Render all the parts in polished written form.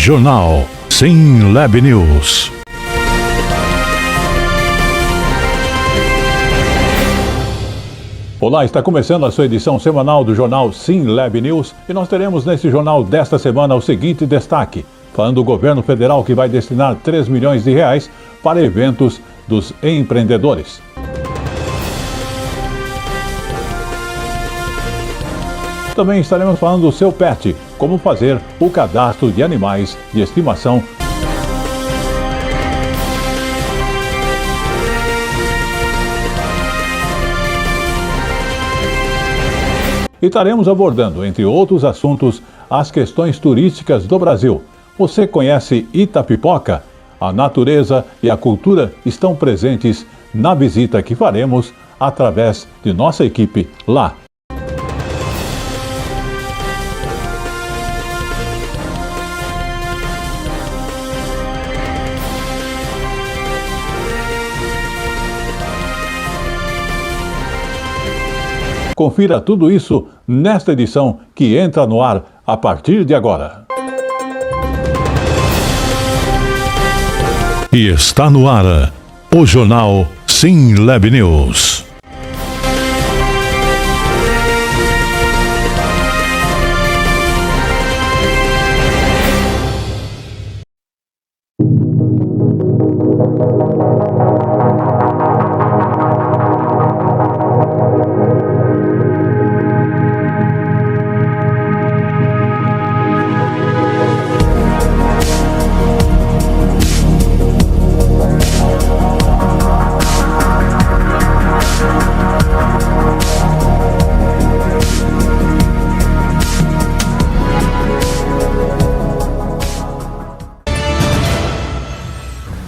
Jornal SINLAB News. Olá, está começando a sua edição semanal do jornal SINLAB News e nós teremos nesse jornal desta semana o seguinte destaque, falando do governo federal que vai destinar 3 milhões de reais para eventos dos empreendedores. Também estaremos falando do seu pet, como fazer o cadastro de animais de estimação. E estaremos abordando, entre outros assuntos, as questões turísticas do Brasil. Você conhece Itapipoca? A natureza e a cultura estão presentes na visita que faremos através de nossa equipe lá. Confira tudo isso nesta edição que entra no ar a partir de agora. E está no ar o jornal SINLAB News.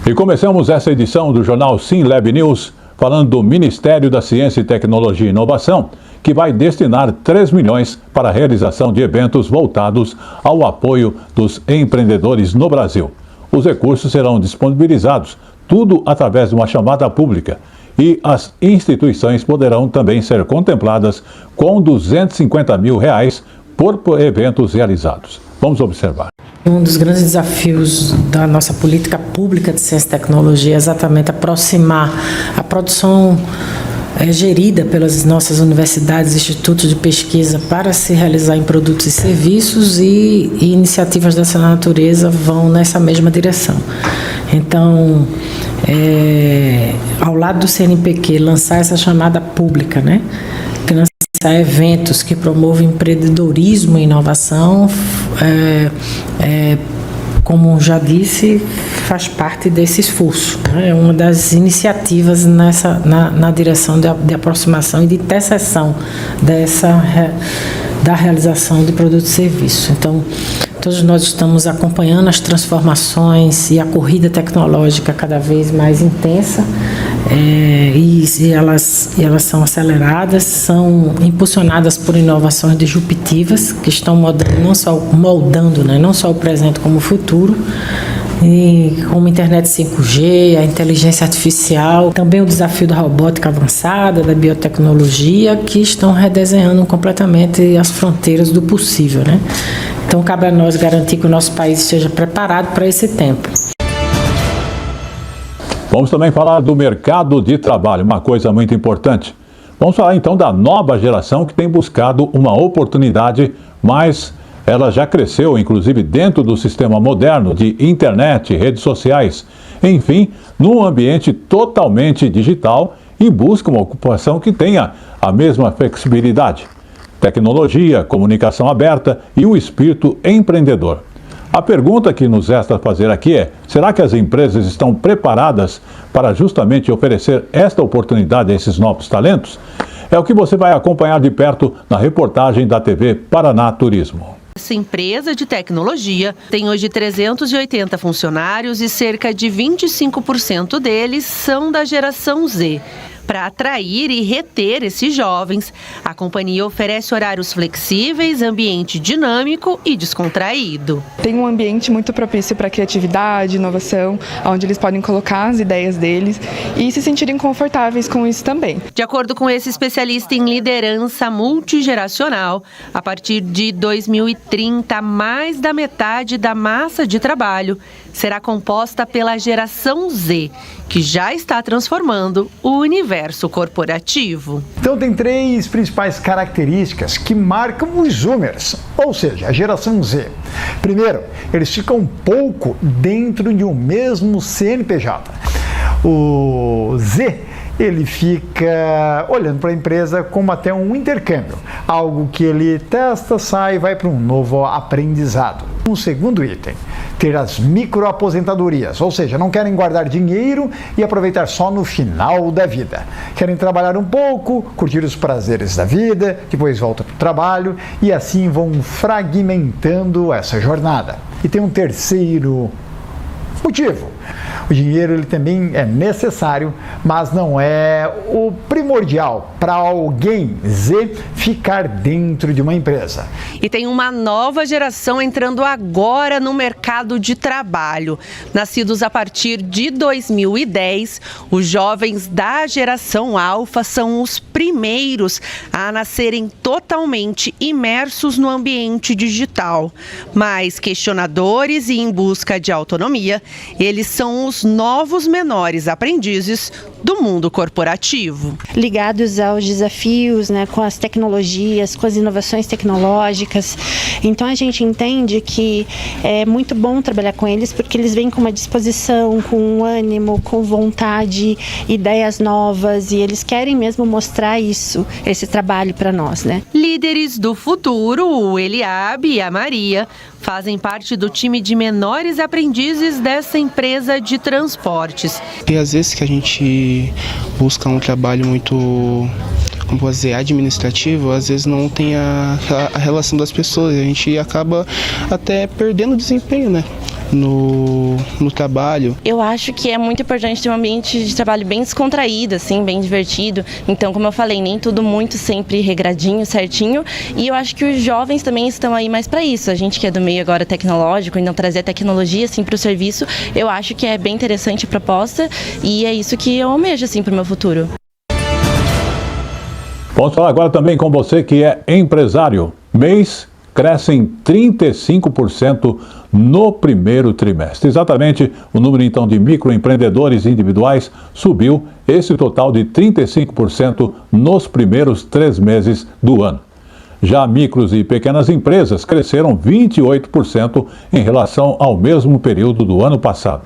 E começamos essa edição do jornal SINLAB News falando do Ministério da Ciência e Tecnologia e Inovação, que vai destinar 3 milhões para a realização de eventos voltados ao apoio dos empreendedores no Brasil. Os recursos serão disponibilizados, tudo através de uma chamada pública, e as instituições poderão também ser contempladas com R$250 mil por eventos realizados. Vamos observar. Um dos grandes desafios da nossa política pública de ciência e tecnologia é exatamente aproximar a produção gerida pelas nossas universidades e institutos de pesquisa para se realizar em produtos e serviços e iniciativas dessa natureza vão nessa mesma direção. Então, ao lado do CNPq, lançar essa chamada pública, financiar eventos que promovam empreendedorismo e inovação, como já disse, faz parte desse esforço. É uma das iniciativas na direção de aproximação e de interseção da realização de produtos e serviços. Então, todos nós estamos acompanhando as transformações e a corrida tecnológica cada vez mais intensa, e elas são aceleradas, são impulsionadas por inovações disruptivas que estão moldando não só o presente como o futuro, e como a internet 5G, a inteligência artificial, também o desafio da robótica avançada, da biotecnologia, que estão redesenhando completamente as fronteiras do possível, Então, cabe a nós garantir que o nosso país esteja preparado para esse tempo. Vamos também falar do mercado de trabalho, uma coisa muito importante. Vamos falar então da nova geração que tem buscado uma oportunidade, mas ela já cresceu, inclusive dentro do sistema moderno de internet, redes sociais, enfim, num ambiente totalmente digital e busca uma ocupação que tenha a mesma flexibilidade. Tecnologia, comunicação aberta e o espírito empreendedor. A pergunta que nos resta fazer aqui é: será que as empresas estão preparadas para justamente oferecer esta oportunidade a esses novos talentos? É o que você vai acompanhar de perto na reportagem da TV Paraná Turismo. Essa empresa de tecnologia tem hoje 380 funcionários e cerca de 25% deles são da geração Z. Para atrair e reter esses jovens, a companhia oferece horários flexíveis, ambiente dinâmico e descontraído. Tem um ambiente muito propício para criatividade, inovação, onde eles podem colocar as ideias deles e se sentirem confortáveis com isso também. De acordo com esse especialista em liderança multigeracional, a partir de 2030, mais da metade da massa de trabalho será composta pela geração Z, que já está transformando o universo corporativo. Então tem 3 principais características que marcam os Zoomers, ou seja, a geração Z. Primeiro, eles ficam pouco dentro de um mesmo CNPJ. O Z, ele fica olhando para a empresa como até um intercâmbio, algo que ele testa, sai e vai para um novo aprendizado. Um segundo item, ter as microaposentadorias, ou seja, não querem guardar dinheiro e aproveitar só no final da vida. Querem trabalhar um pouco, curtir os prazeres da vida, depois voltam para o trabalho e assim vão fragmentando essa jornada. E tem um terceiro motivo. O dinheiro ele também é necessário, mas não é o primordial para alguém Z ficar dentro de uma empresa. E tem uma nova geração entrando agora no mercado de trabalho. Nascidos a partir de 2010, os jovens da geração Alfa são os primeiros a nascerem totalmente imersos no ambiente digital. Mas questionadores e em busca de autonomia, eles são os novos menores aprendizes do mundo corporativo. Ligados aos desafios, com as tecnologias, com as inovações tecnológicas. Então a gente entende que é muito bom trabalhar com eles porque eles vêm com uma disposição, com um ânimo, com vontade, ideias novas e eles querem mesmo mostrar esse trabalho para nós, Líderes do futuro, o Eliabe e a Maria, fazem parte do time de menores aprendizes dessa empresa de transportes. E às vezes que a gente busca um trabalho muito, como posso dizer, administrativo, às vezes não tem a relação das pessoas, a gente acaba até perdendo desempenho, no trabalho. Eu acho que é muito importante ter um ambiente de trabalho bem descontraído, assim, bem divertido. Então, como eu falei, nem tudo muito sempre regradinho, certinho. E eu acho que os jovens também estão aí mais para isso. A gente que é do meio agora tecnológico, então trazer a tecnologia assim para o serviço, eu acho que é bem interessante a proposta e é isso que eu almejo assim para o meu futuro. Vamos falar agora também com você que é empresário. Mês crescem 35% no primeiro trimestre. Exatamente, o número então de microempreendedores individuais subiu esse total de 35% nos primeiros 3 meses do ano. Já micros e pequenas empresas cresceram 28% em relação ao mesmo período do ano passado,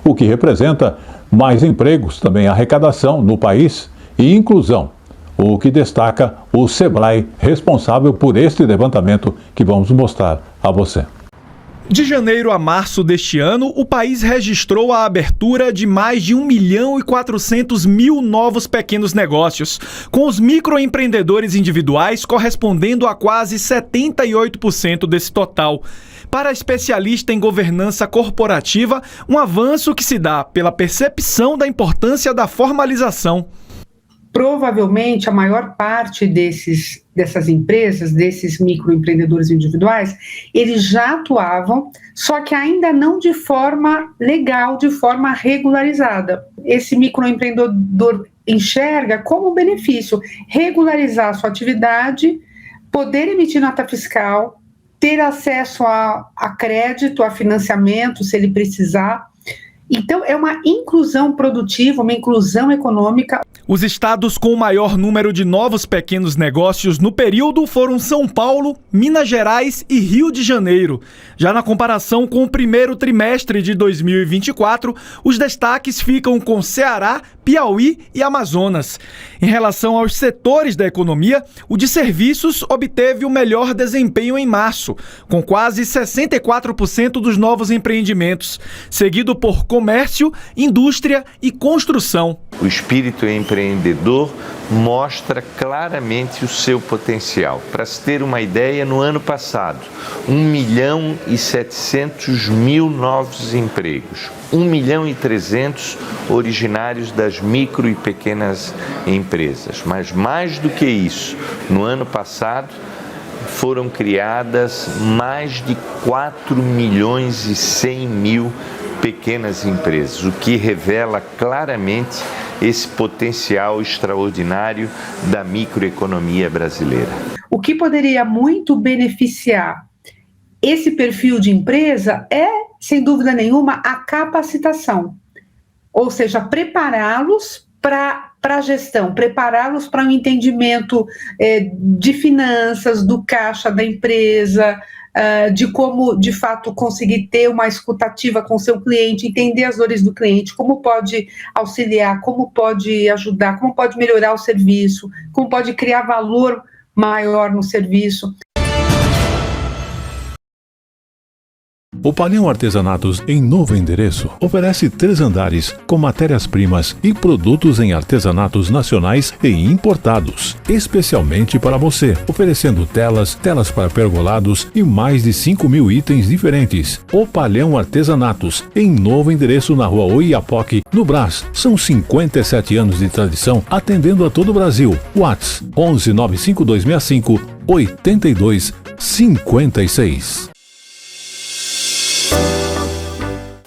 o que representa mais empregos, também arrecadação no país e inclusão, o que destaca o Sebrae, responsável por este levantamento que vamos mostrar a você. De janeiro a março deste ano, o país registrou a abertura de mais de 1.400.000 novos pequenos negócios, com os microempreendedores individuais correspondendo a quase 78% desse total. Para a especialista em governança corporativa, um avanço que se dá pela percepção da importância da formalização. Provavelmente a maior parte dessas empresas, desses microempreendedores individuais, eles já atuavam, só que ainda não de forma legal, de forma regularizada. Esse microempreendedor enxerga como benefício regularizar a sua atividade, poder emitir nota fiscal, ter acesso a crédito, a financiamento, se ele precisar. Então, é uma inclusão produtiva, uma inclusão econômica. Os estados com o maior número de novos pequenos negócios no período foram São Paulo, Minas Gerais e Rio de Janeiro. Já na comparação com o primeiro trimestre de 2024, os destaques ficam com Ceará, Piauí e Amazonas. Em relação aos setores da economia, o de serviços obteve o melhor desempenho em março, com quase 64% dos novos empreendimentos, seguido por comércio, indústria e construção. O espírito empreendedor mostra claramente o seu potencial. Para se ter uma ideia, no ano passado, 1.700.000 novos empregos, 1.300.000 originários das micro e pequenas empresas. Mas mais do que isso, no ano passado foram criadas mais de 4.100.000 pequenas empresas, o que revela claramente esse potencial extraordinário da microeconomia brasileira. O que poderia muito beneficiar esse perfil de empresa é, sem dúvida nenhuma, a capacitação, ou seja, prepará-los para a gestão, prepará-los para um entendimento de finanças, do caixa da empresa, de como, de fato, conseguir ter uma escutativa com o seu cliente, entender as dores do cliente, como pode auxiliar, como pode ajudar, como pode melhorar o serviço, como pode criar valor maior no serviço. O Palhão Artesanatos, em novo endereço, oferece 3 andares com matérias-primas e produtos em artesanatos nacionais e importados, especialmente para você, oferecendo telas para pergolados e mais de 5.000 itens diferentes. O Palhão Artesanatos, em novo endereço na Rua Oiapoque, no Brás. São 57 anos de tradição, atendendo a todo o Brasil. WhatsApp 11 95265 8256.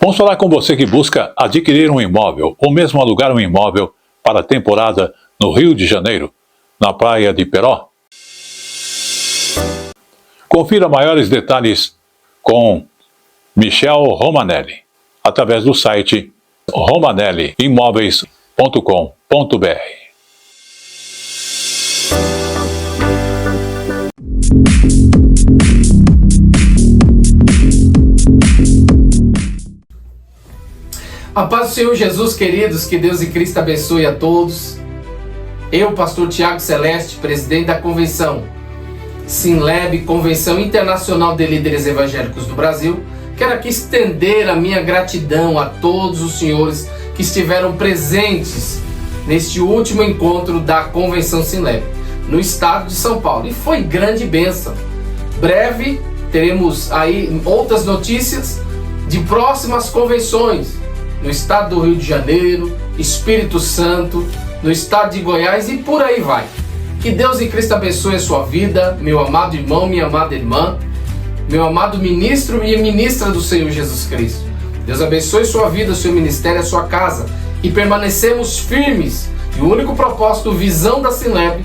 Vamos falar com você que busca adquirir um imóvel ou mesmo alugar um imóvel para a temporada no Rio de Janeiro, na praia de Peró. Confira maiores detalhes com Michel Romanelli, através do site romanelliimóveis.com.br. A paz do Senhor Jesus, queridos, que Deus e Cristo abençoe a todos. Eu, pastor Tiago Celeste, presidente da convenção Sinleb, Convenção Internacional de Líderes Evangélicos do Brasil, quero aqui estender a minha gratidão a todos os senhores que estiveram presentes neste último encontro da Convenção Sinleb, no estado de São Paulo. E foi grande bênção. Breve teremos aí outras notícias de próximas convenções no estado do Rio de Janeiro, Espírito Santo, no estado de Goiás e por aí vai. Que Deus e Cristo abençoe a sua vida, meu amado irmão, minha amada irmã, meu amado ministro e ministra do Senhor Jesus Cristo. Deus abençoe sua vida, seu ministério, a sua casa e permanecemos firmes. E o único propósito, visão da Sinleb,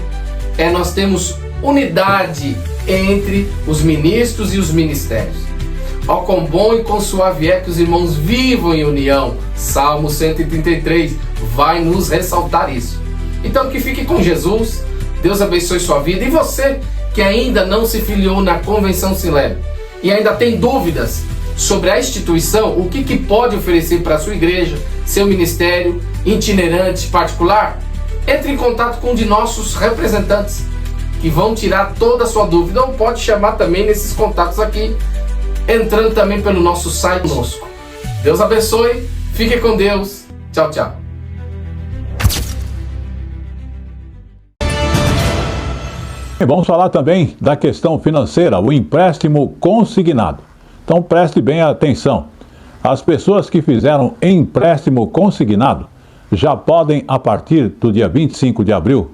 é nós temos unidade entre os ministros e os ministérios. Ó, quão bom e quão suave é que os irmãos vivam em união. Salmo 133 vai nos ressaltar isso. Então que fique com Jesus, Deus abençoe sua vida. E você que ainda não se filiou na Convenção Sinleb e ainda tem dúvidas sobre a instituição, o que pode oferecer para a sua igreja, seu ministério itinerante particular, entre em contato com um de nossos representantes que vão tirar toda a sua dúvida, ou pode chamar também nesses contatos aqui, entrando também pelo nosso site conosco. Deus abençoe, fique com Deus, tchau, tchau. E vamos falar também da questão financeira, o empréstimo consignado. Então preste bem atenção. As pessoas que fizeram empréstimo consignado já podem, a partir do dia 25 de abril,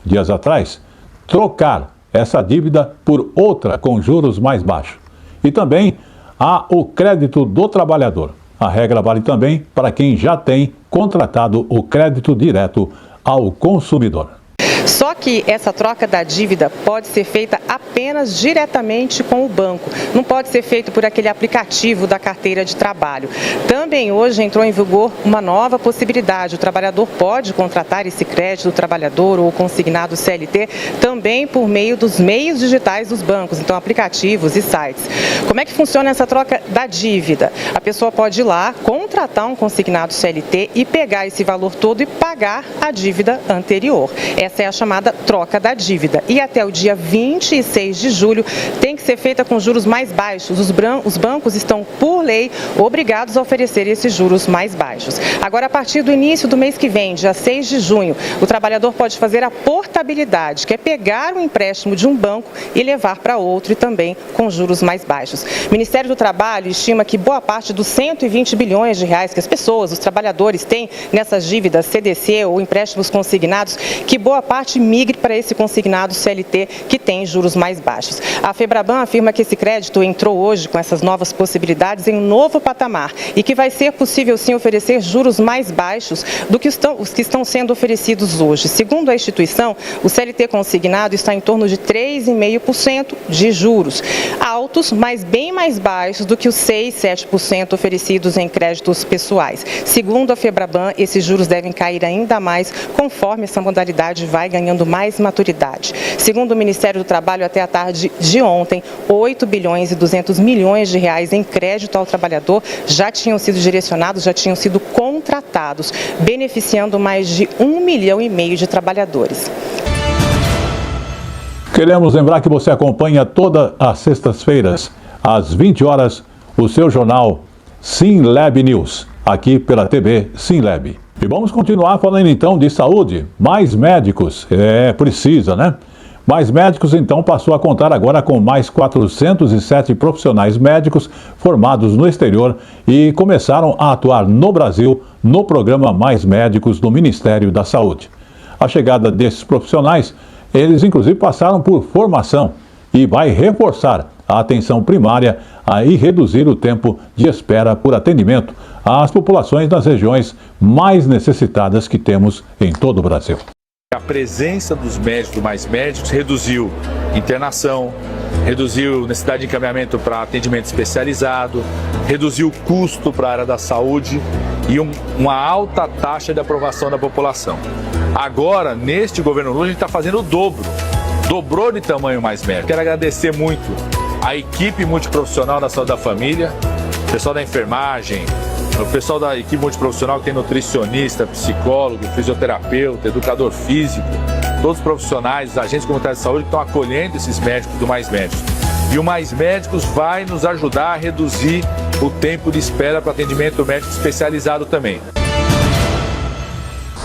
dias atrás, trocar essa dívida por outra com juros mais baixos. E também há o crédito do trabalhador. A regra vale também para quem já tem contratado o crédito direto ao consumidor. Só que essa troca da dívida pode ser feita apenas diretamente com o banco. Não pode ser feito por aquele aplicativo da carteira de trabalho. Também hoje entrou em vigor uma nova possibilidade. O trabalhador pode contratar esse crédito do trabalhador ou consignado CLT também por meio dos meios digitais dos bancos, então aplicativos e sites. Como é que funciona essa troca da dívida? A pessoa pode ir lá, contratar um consignado CLT e pegar esse valor todo e pagar a dívida anterior. Essa é a chamada troca da dívida. E até o dia 26 de julho tem que ser feita com juros mais baixos. Os bancos estão, por lei, obrigados a oferecer esses juros mais baixos. Agora, a partir do início do mês que vem, dia 6 de junho, o trabalhador pode fazer a portabilidade, que é pegar um empréstimo de um banco e levar para outro, e também com juros mais baixos. O Ministério do Trabalho estima que boa parte dos 120 bilhões de reais que as pessoas, os trabalhadores têm nessas dívidas CDC ou empréstimos consignados, que boa parte migre para esse consignado CLT que tem juros mais baixos. A Febraban afirma que esse crédito entrou hoje com essas novas possibilidades em um novo patamar e que vai ser possível sim oferecer juros mais baixos do que os que estão sendo oferecidos hoje. Segundo a instituição, o CLT consignado está em torno de 3,5% de juros, altos, mas bem mais baixos do que os 6, 7% oferecidos em créditos pessoais. Segundo a Febraban, esses juros devem cair ainda mais conforme essa modalidade vai ganhando mais maturidade. Segundo o Ministério do Trabalho, até a tarde de ontem, 8 bilhões e 200 milhões de reais em crédito ao trabalhador já tinham sido direcionados, já tinham sido contratados, beneficiando mais de 1,5 milhão de trabalhadores. Queremos lembrar que você acompanha todas as sextas-feiras, às 20 horas, o seu jornal SimLab News, aqui pela TV SimLab. E vamos continuar falando então de saúde. Mais médicos, precisa, né? Mais médicos então passou a contar agora com mais 407 profissionais médicos formados no exterior e começaram a atuar no Brasil no programa Mais Médicos do Ministério da Saúde. A chegada desses profissionais, eles inclusive passaram por formação e vai reforçar a atenção primária e reduzir o tempo de espera por atendimento às populações das regiões mais necessitadas que temos em todo o Brasil. A presença dos médicos mais médicos reduziu internação, reduziu necessidade de encaminhamento para atendimento especializado, reduziu o custo para a área da saúde e uma alta taxa de aprovação da população. Agora, neste governo Lula, a gente está fazendo o dobro. Dobrou de tamanho mais médico. Quero agradecer muito a equipe multiprofissional da saúde da família, o pessoal da enfermagem, o pessoal da equipe multiprofissional que tem nutricionista, psicólogo, fisioterapeuta, educador físico, todos os profissionais, os agentes comunitários de saúde que estão acolhendo esses médicos do Mais Médicos. E o Mais Médicos vai nos ajudar a reduzir o tempo de espera para atendimento médico especializado também.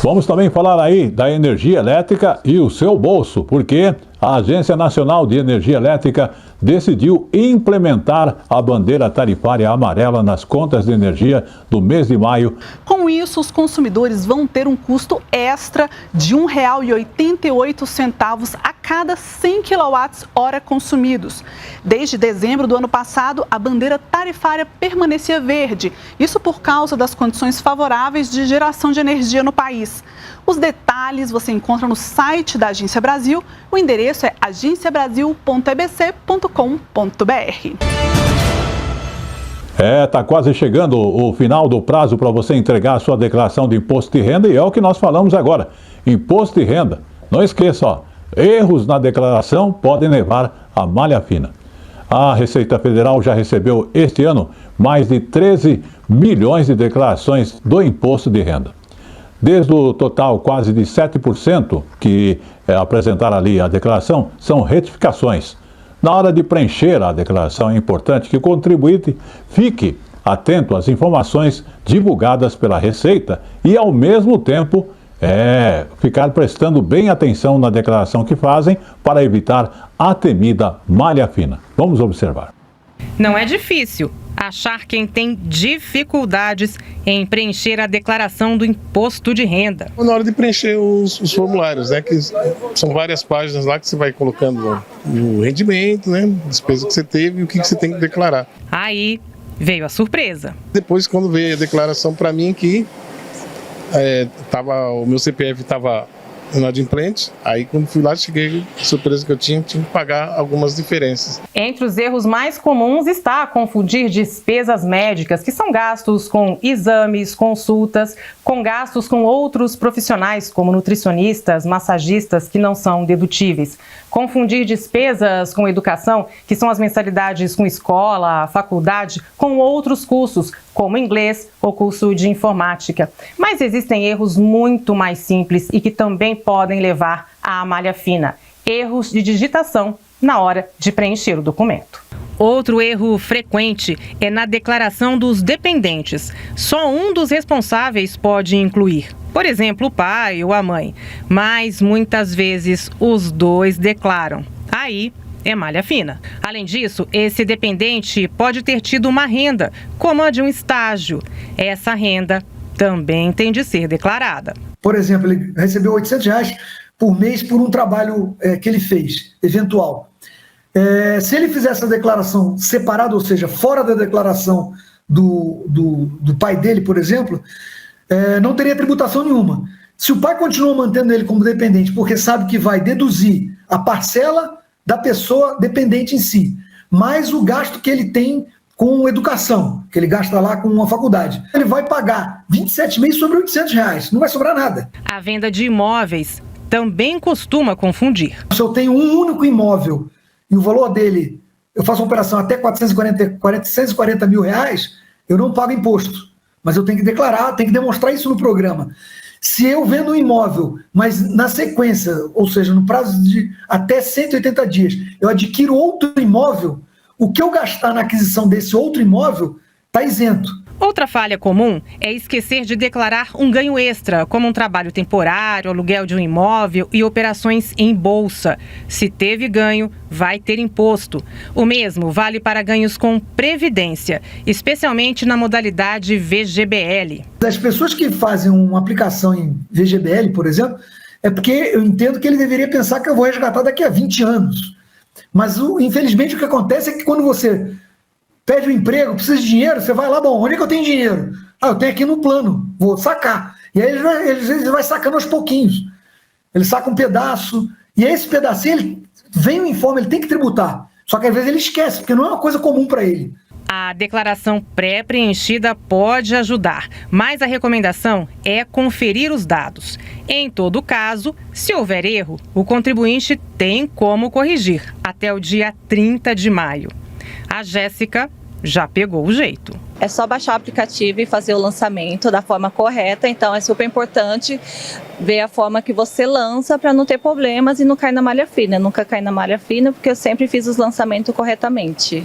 Vamos também falar aí da energia elétrica e o seu bolso, porque a Agência Nacional de Energia Elétrica decidiu implementar a bandeira tarifária amarela nas contas de energia do mês de maio. Com isso, os consumidores vão ter um custo extra de R$ 1,88 a cada 100 kWh consumidos. Desde dezembro do ano passado, a bandeira tarifária permanecia verde, isso por causa das condições favoráveis de geração de energia no país. Os detalhes você encontra no site da Agência Brasil, o endereço é agenciabrasil.ebc.com.br. Está quase chegando o final do prazo para você entregar a sua declaração de imposto de renda e é o que nós falamos agora, imposto de renda. Não esqueça, ó, erros na declaração podem levar a malha fina. A Receita Federal já recebeu este ano mais de 13 milhões de declarações do imposto de renda. Desde o total quase de 7% que apresentaram ali a declaração, são retificações. Na hora de preencher a declaração é importante que o contribuinte fique atento às informações divulgadas pela Receita e, ao mesmo tempo, ficar prestando bem atenção na declaração que fazem para evitar a temida malha fina. Vamos observar. Não é difícil achar quem tem dificuldades em preencher a declaração do imposto de renda. Na hora de preencher os formulários, né, que são várias páginas lá que você vai colocando o rendimento, né, despesa que você teve e o que você tem que declarar. Aí veio a surpresa. Depois, quando veio a declaração para mim que o meu CPF estava inadimplente, aí quando fui lá, cheguei, a surpresa que eu tinha que pagar algumas diferenças. Entre os erros mais comuns está confundir despesas médicas, que são gastos com exames, consultas, com gastos com outros profissionais, como nutricionistas, massagistas, que não são dedutíveis. Confundir despesas com educação, que são as mensalidades com escola, faculdade, com outros cursos, como inglês ou curso de informática. Mas existem erros muito mais simples e que também podem levar à malha fina. Erros de digitação na hora de preencher o documento. Outro erro frequente é na declaração dos dependentes. Só um dos responsáveis pode incluir, por exemplo, o pai ou a mãe, mas muitas vezes os dois declaram. Aí é malha fina. Além disso, esse dependente pode ter tido uma renda, como a de um estágio. Essa renda também tem de ser declarada. Por exemplo, ele recebeu R$800 por mês por um trabalho que ele fez, eventual. Se ele fizer essa declaração separada, ou seja, fora da declaração do pai dele, por exemplo, não teria tributação nenhuma. Se o pai continua mantendo ele como dependente, porque sabe que vai deduzir a parcela da pessoa dependente em si, mais o gasto que ele tem com educação, que ele gasta lá com uma faculdade, ele vai pagar 27 meses sobre R$800, não vai sobrar nada. A venda de imóveis também costuma confundir. Se eu tenho um único imóvel e o valor dele, eu faço uma operação até R$440 mil, eu não pago imposto. Mas eu tenho que declarar, tenho que demonstrar isso no programa. Se eu vendo um imóvel, mas na sequência, ou seja, no prazo de até 180 dias, eu adquiro outro imóvel, o que eu gastar na aquisição desse outro imóvel está isento. Outra falha comum é esquecer de declarar um ganho extra, como um trabalho temporário, aluguel de um imóvel e operações em bolsa. Se teve ganho, vai ter imposto. O mesmo vale para ganhos com previdência, especialmente na modalidade VGBL. As pessoas que fazem uma aplicação em VGBL, por exemplo, é porque eu entendo que ele deveria pensar que eu vou resgatar daqui a 20 anos. Mas, infelizmente, o que acontece é que quando você pede um emprego, precisa de dinheiro, você vai lá, bom, onde é que eu tenho dinheiro? Eu tenho aqui no plano, vou sacar. E aí ele vai sacando aos pouquinhos. Ele saca um pedaço, e esse pedacinho, ele vem o informe, ele tem que tributar. Só que às vezes ele esquece, porque não é uma coisa comum para ele. A declaração pré-preenchida pode ajudar, mas a recomendação é conferir os dados. Em todo caso, se houver erro, o contribuinte tem como corrigir até o dia 30 de maio. A Jéssica já pegou o jeito. É só baixar o aplicativo e fazer o lançamento da forma correta, então é super importante ver a forma que você lança para não ter problemas e não cair na malha fina. Eu nunca caí na malha fina porque eu sempre fiz os lançamentos corretamente.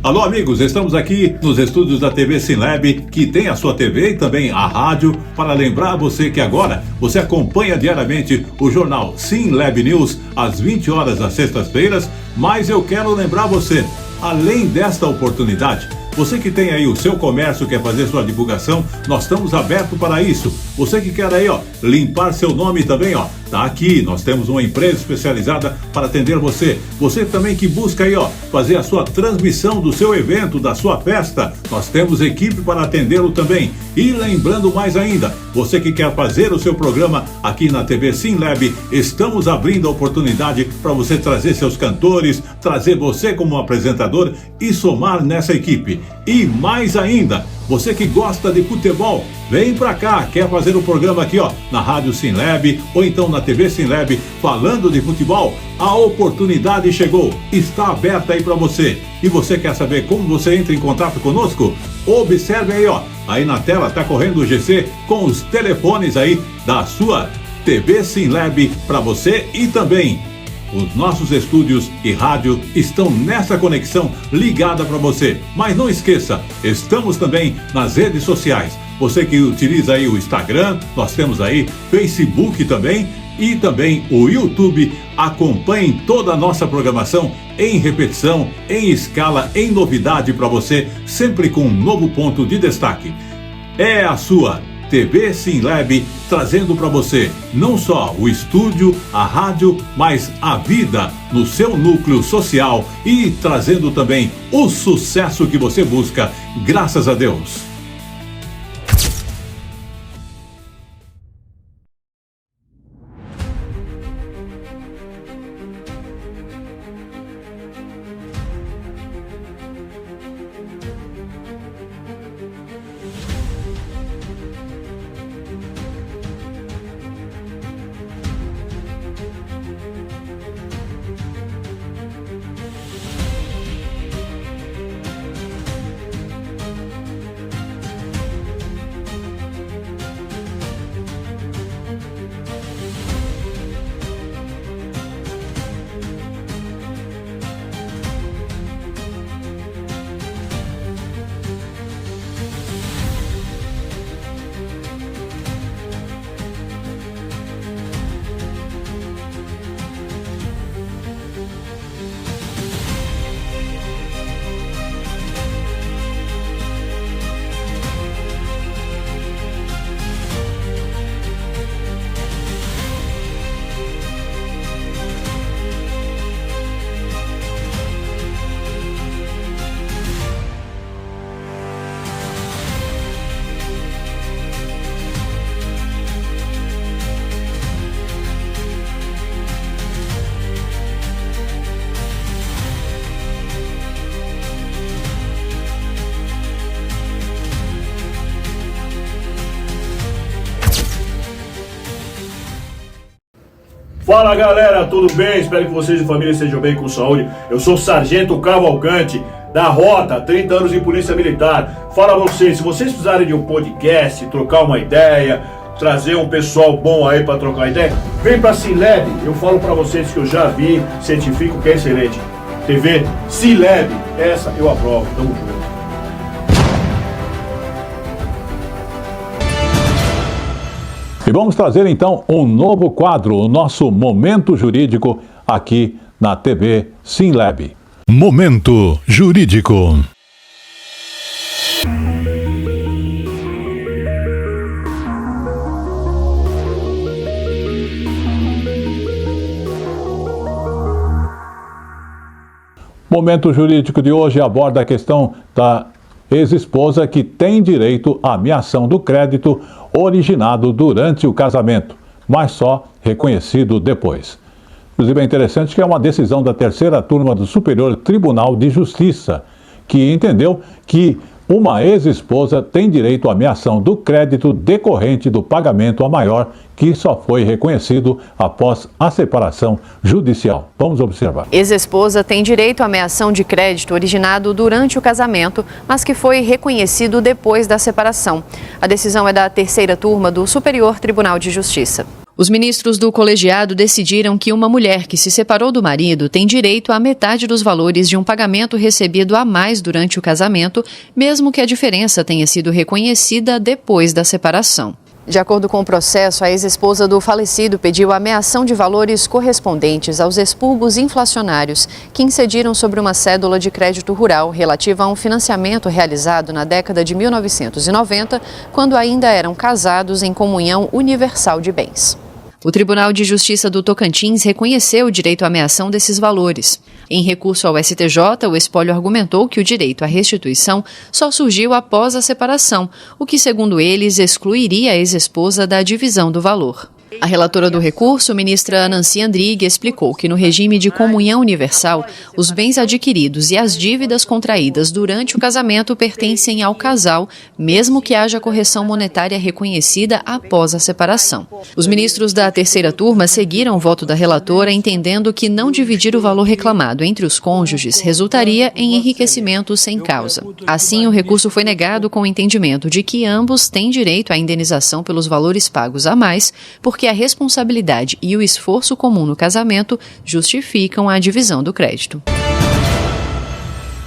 Alô, amigos, estamos aqui nos estúdios da TV SimLab, que tem a sua TV e também a rádio, para lembrar você que agora você acompanha diariamente o jornal SimLab News às 20 horas das sextas-feiras, mas eu quero lembrar você, além desta oportunidade, você que tem aí o seu comércio, quer fazer sua divulgação, nós estamos abertos para isso. Você que quer aí, limpar seu nome também, tá aqui. Nós temos uma empresa especializada para atender você. Você também que busca aí, fazer a sua transmissão do seu evento, da sua festa, nós temos equipe para atendê-lo também. E lembrando mais ainda, você que quer fazer o seu programa aqui na TV SimLab, estamos abrindo a oportunidade para você trazer seus cantores, trazer você como apresentador e somar nessa equipe. E mais ainda, você que gosta de futebol, vem pra cá, quer fazer um programa aqui, na Rádio SimLab ou então na TV SimLab falando de futebol? A oportunidade chegou, está aberta aí pra você. E você quer saber como você entra em contato conosco? Observe aí, aí na tela tá correndo o GC com os telefones aí da sua TV SimLab pra você e também os nossos estúdios e rádio estão nessa conexão ligada para você. Mas não esqueça, estamos também nas redes sociais. Você que utiliza aí o Instagram, nós temos aí Facebook também e também o YouTube. Acompanhe toda a nossa programação em repetição, em escala, em novidade para você, sempre com um novo ponto de destaque. É a sua TV SimLab trazendo para você não só o estúdio, a rádio, mas a vida no seu núcleo social e trazendo também o sucesso que você busca, graças a Deus. Fala galera, tudo bem? Espero que vocês e família estejam bem, com saúde. Eu sou o Sargento Cavalcante, da Rota, 30 anos em Polícia Militar. Fala a vocês, se vocês precisarem de um podcast, trocar uma ideia, trazer um pessoal bom aí pra trocar ideia, vem pra Sinlab. Eu falo pra vocês que eu já vi, certifico que é excelente. TV Sinlab, essa eu aprovo. Tamo junto. E vamos trazer então um novo quadro, o nosso Momento Jurídico, aqui na TV Sinlab. Momento Jurídico. Momento Jurídico de hoje aborda a questão da ex-esposa que tem direito à ameação do crédito originado durante o casamento, mas só reconhecido depois. Inclusive é interessante que é uma decisão da terceira turma do Superior Tribunal de Justiça, que entendeu que uma ex-esposa tem direito à ameação do crédito decorrente do pagamento a maior, que só foi reconhecido após a separação judicial. Vamos observar. Ex-esposa tem direito à ameação de crédito originado durante o casamento, mas que foi reconhecido depois da separação. A decisão é da terceira turma do Superior Tribunal de Justiça. Os ministros do colegiado decidiram que uma mulher que se separou do marido tem direito à metade dos valores de um pagamento recebido a mais durante o casamento, mesmo que a diferença tenha sido reconhecida depois da separação. De acordo com o processo, a ex-esposa do falecido pediu a ameação de valores correspondentes aos expurgos inflacionários que incidiram sobre uma cédula de crédito rural relativa a um financiamento realizado na década de 1990, quando ainda eram casados em comunhão universal de bens. O Tribunal de Justiça do Tocantins reconheceu o direito à ameação desses valores. Em recurso ao STJ, o espólio argumentou que o direito à restituição só surgiu após a separação, o que, segundo eles, excluiria a ex-esposa da divisão do valor. A relatora do recurso, ministra Nancy Andrighi, explicou que no regime de comunhão universal, os bens adquiridos e as dívidas contraídas durante o casamento pertencem ao casal, mesmo que haja correção monetária reconhecida após a separação. Os ministros da terceira turma seguiram o voto da relatora, entendendo que não dividir o valor reclamado entre os cônjuges resultaria em enriquecimento sem causa. Assim, o recurso foi negado com o entendimento de que ambos têm direito à indenização pelos valores pagos a mais, porque a responsabilidade e o esforço comum no casamento justificam a divisão do crédito.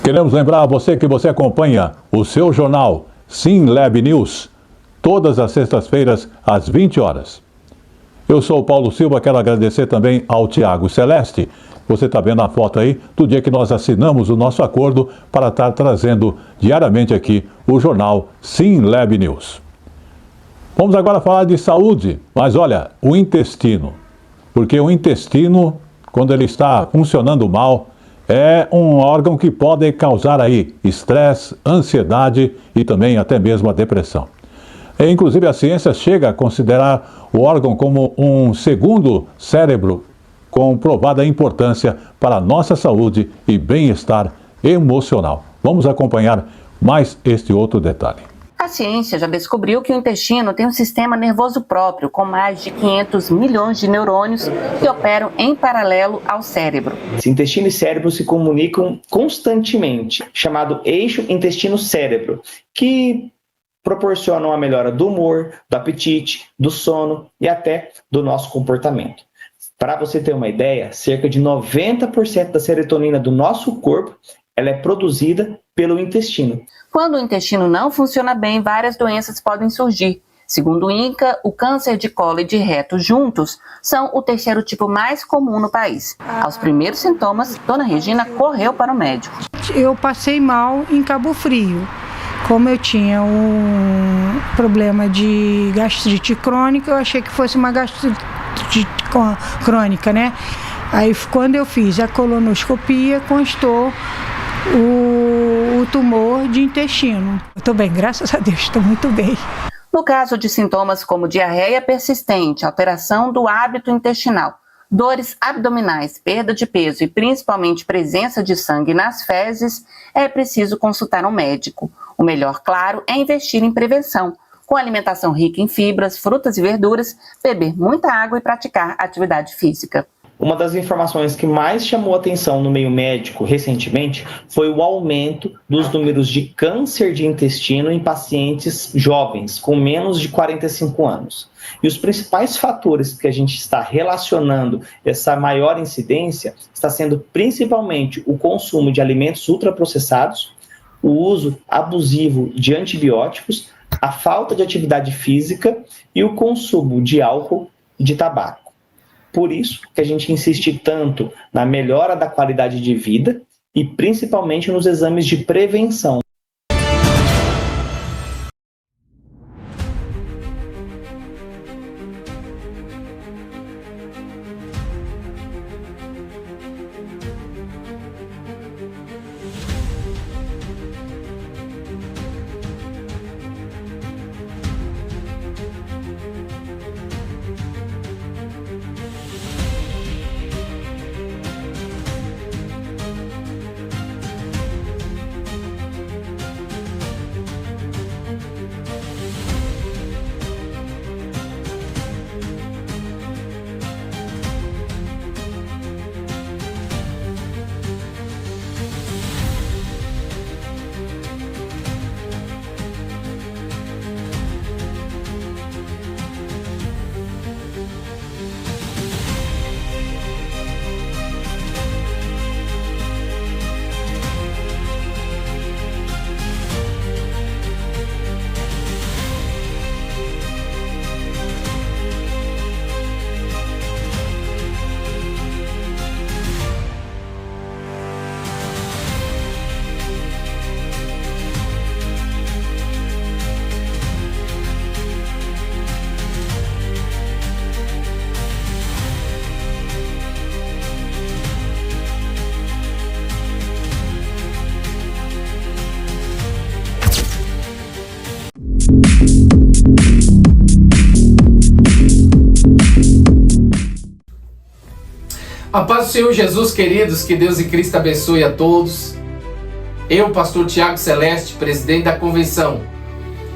Queremos lembrar a você que você acompanha o seu jornal Sinlab News todas as sextas-feiras às 20 horas. Eu sou o Paulo Silva, quero agradecer também ao Tiago Celeste. Você está vendo a foto aí do dia que nós assinamos o nosso acordo para estar trazendo diariamente aqui o jornal Sinlab News. Vamos agora falar de saúde, mas olha, o intestino. Porque o intestino, quando ele está funcionando mal, é um órgão que pode causar aí estresse, ansiedade e também até mesmo a depressão. Inclusive a ciência chega a considerar o órgão como um segundo cérebro com provada importância para a nossa saúde e bem-estar emocional. Vamos acompanhar mais este outro detalhe. A ciência já descobriu que o intestino tem um sistema nervoso próprio, com mais de 500 milhões de neurônios que operam em paralelo ao cérebro. Intestino e cérebro se comunicam constantemente, chamado eixo intestino-cérebro, que proporcionam a melhora do humor, do apetite, do sono e até do nosso comportamento. Para você ter uma ideia, cerca de 90% da serotonina do nosso corpo ela é produzida pelo intestino. Quando o intestino não funciona bem, várias doenças podem surgir. Segundo o INCA, o câncer de colo e de reto juntos são o terceiro tipo mais comum no país. Aos primeiros sintomas, Dona Regina correu para o médico. Eu passei mal em Cabo Frio. Como eu tinha um problema de gastrite crônica, eu achei que fosse uma gastrite crônica, né? Aí quando eu fiz a colonoscopia, constou o tumor de intestino. Estou bem, graças a Deus, estou muito bem. No caso de sintomas como diarreia persistente, alteração do hábito intestinal, dores abdominais, perda de peso e principalmente presença de sangue nas fezes, é preciso consultar um médico. O melhor, claro, é investir em prevenção, com alimentação rica em fibras, frutas e verduras, beber muita água e praticar atividade física. Uma das informações que mais chamou atenção no meio médico recentemente foi o aumento dos números de câncer de intestino em pacientes jovens, com menos de 45 anos. E os principais fatores que a gente está relacionando essa maior incidência está sendo principalmente o consumo de alimentos ultraprocessados, o uso abusivo de antibióticos, a falta de atividade física e o consumo de álcool e de tabaco. Por isso que a gente insiste tanto na melhora da qualidade de vida e principalmente nos exames de prevenção. A paz do Senhor Jesus, queridos, que Deus e Cristo abençoe a todos. Eu, pastor Tiago Celeste, presidente da convenção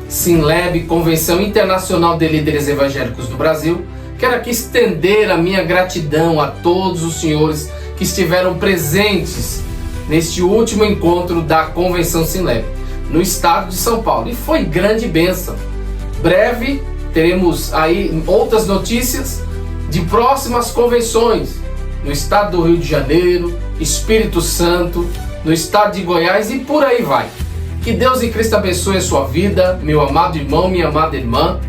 Sinleb, Convenção Internacional de Líderes Evangélicos do Brasil, quero aqui estender a minha gratidão a todos os senhores que estiveram presentes neste último encontro da Convenção Sinleb, no estado de São Paulo. E foi grande bênção. Breve teremos aí outras notícias de próximas convenções no estado do Rio de Janeiro, Espírito Santo, no estado de Goiás e por aí vai. Que Deus em Cristo abençoe a sua vida, meu amado irmão, minha amada irmã,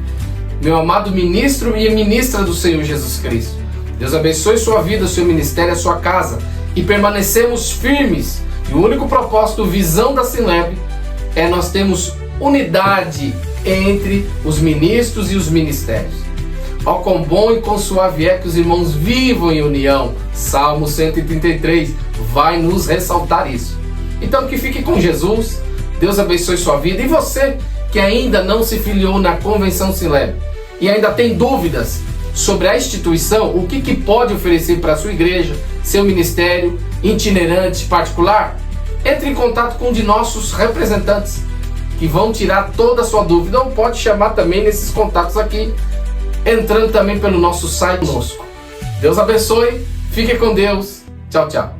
meu amado ministro e ministra do Senhor Jesus Cristo. Deus abençoe sua vida, seu ministério, a sua casa e permanecemos firmes. E o único propósito, visão da Sinleb é nós temos unidade entre os ministros e os ministérios. Ó, quão bom e quão suave é que os irmãos vivam em união. Salmo 133 vai nos ressaltar isso. Então que fique com Jesus, Deus abençoe sua vida. E você que ainda não se filiou na Convenção Sinleb e ainda tem dúvidas sobre a instituição, o que pode oferecer para a sua igreja, seu ministério, itinerante, particular, entre em contato com um de nossos representantes que vão tirar toda a sua dúvida, ou pode chamar também nesses contatos aqui, entrando também pelo nosso site conosco. Deus abençoe, fique com Deus, tchau, tchau.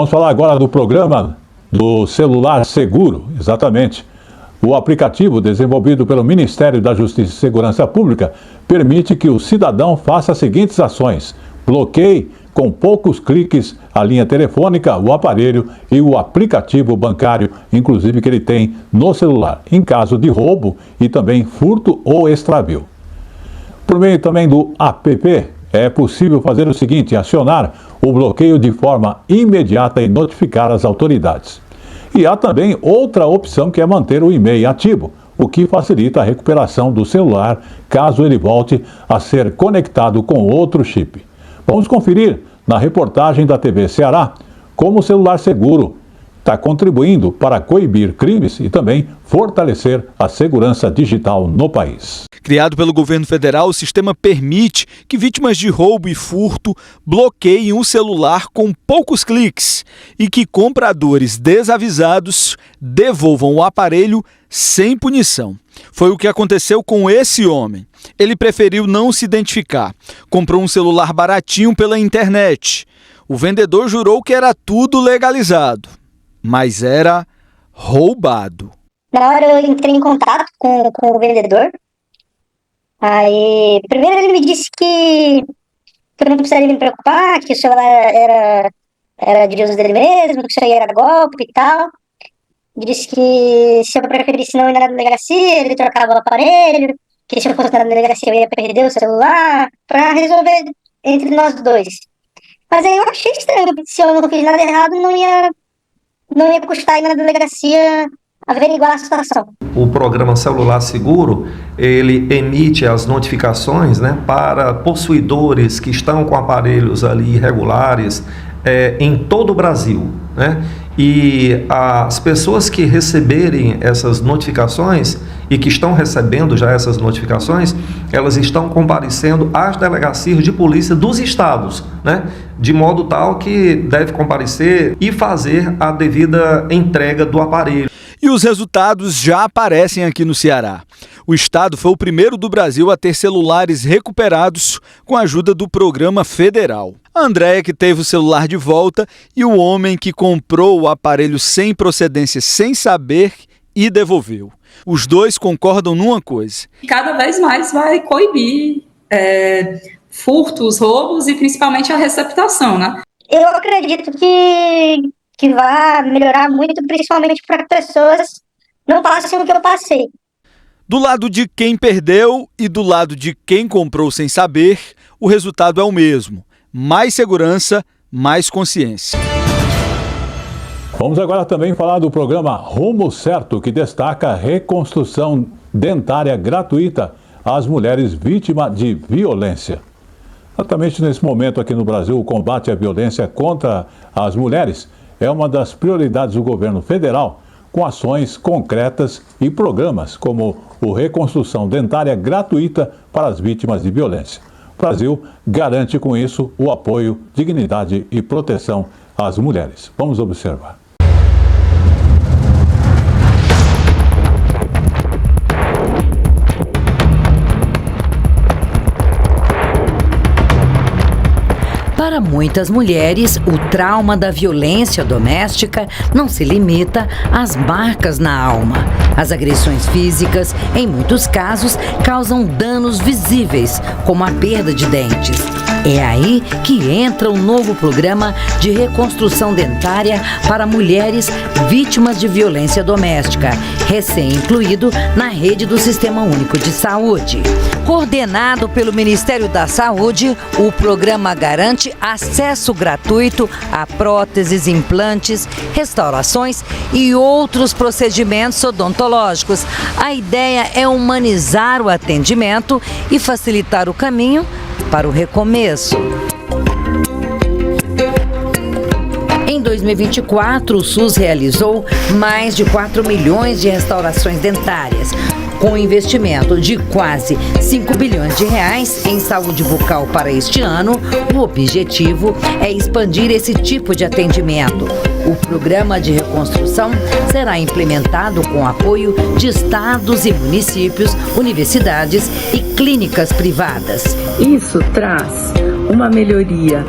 Vamos falar agora do programa do celular seguro, exatamente. O aplicativo desenvolvido pelo Ministério da Justiça e Segurança Pública permite que o cidadão faça as seguintes ações: bloqueie com poucos cliques a linha telefônica, o aparelho e o aplicativo bancário, inclusive que ele tem no celular, em caso de roubo e também furto ou extravio. Por meio também do app, é possível fazer o seguinte: acionar o bloqueio de forma imediata e notificar as autoridades. E há também outra opção, que é manter o e-mail ativo, o que facilita a recuperação do celular caso ele volte a ser conectado com outro chip. Vamos conferir na reportagem da TV Ceará como o celular seguro está contribuindo para coibir crimes e também fortalecer a segurança digital no país. Criado pelo governo federal, o sistema permite que vítimas de roubo e furto bloqueiem um celular com poucos cliques e que compradores desavisados devolvam o aparelho sem punição. Foi o que aconteceu com esse homem. Ele preferiu não se identificar. Comprou um celular baratinho pela internet. O vendedor jurou que era tudo legalizado, mas era roubado. Na hora eu entrei em contato com o vendedor. Aí, primeiro ele me disse que eu não precisaria me preocupar, que o celular era de uso dele mesmo, que isso aí era golpe e tal. Me disse que se eu preferisse não ir na delegacia, ele trocava o aparelho, que se eu fosse na delegacia eu ia perder o celular, pra resolver entre nós dois. Mas aí eu achei estranho, se eu não fiz nada errado, não ia custar ir na delegacia averiguar a situação. O programa Celular Seguro, ele emite as notificações, né, para possuidores que estão com aparelhos ali irregulares em todo o Brasil, né? E as pessoas que receberem essas notificações e que estão recebendo já essas notificações, elas estão comparecendo às delegacias de polícia dos estados, né? De modo tal que deve comparecer e fazer a devida entrega do aparelho. E os resultados já aparecem aqui no Ceará. O estado foi o primeiro do Brasil a ter celulares recuperados com a ajuda do programa federal. A Andréia, que teve o celular de volta, e o homem que comprou o aparelho sem procedência, sem saber, e devolveu. Os dois concordam numa coisa: cada vez mais vai coibir furtos, roubos e principalmente a receptação, né? Eu acredito que vai melhorar muito, principalmente para pessoas não passem o que eu passei. Do lado de quem perdeu e do lado de quem comprou sem saber, o resultado é o mesmo: mais segurança, mais consciência. Vamos agora também falar do programa Rumo Certo, que destaca a reconstrução dentária gratuita às mulheres vítimas de violência. Exatamente nesse momento aqui no Brasil, o combate à violência contra as mulheres é uma das prioridades do governo federal, com ações concretas e programas como o Reconstrução Dentária Gratuita para as Vítimas de Violência. O Brasil garante com isso o apoio, dignidade e proteção às mulheres. Vamos observar. Para muitas mulheres, o trauma da violência doméstica não se limita às marcas na alma. As agressões físicas, em muitos casos, causam danos visíveis, como a perda de dentes. É aí que entra o novo programa de reconstrução dentária para mulheres vítimas de violência doméstica, recém-incluído na rede do Sistema Único de Saúde. Coordenado pelo Ministério da Saúde, o programa garante acesso gratuito a próteses, implantes, restaurações e outros procedimentos odontológicos. A ideia é humanizar o atendimento e facilitar o caminho para o recomeço. Em 2024, o SUS realizou mais de 4 milhões de restaurações dentárias, com investimento de quase 5 bilhões de reais em saúde bucal para este ano. O objetivo é expandir esse tipo de atendimento. O programa de reconstrução será implementado com apoio de estados e municípios, universidades e clínicas privadas. Isso traz uma melhoria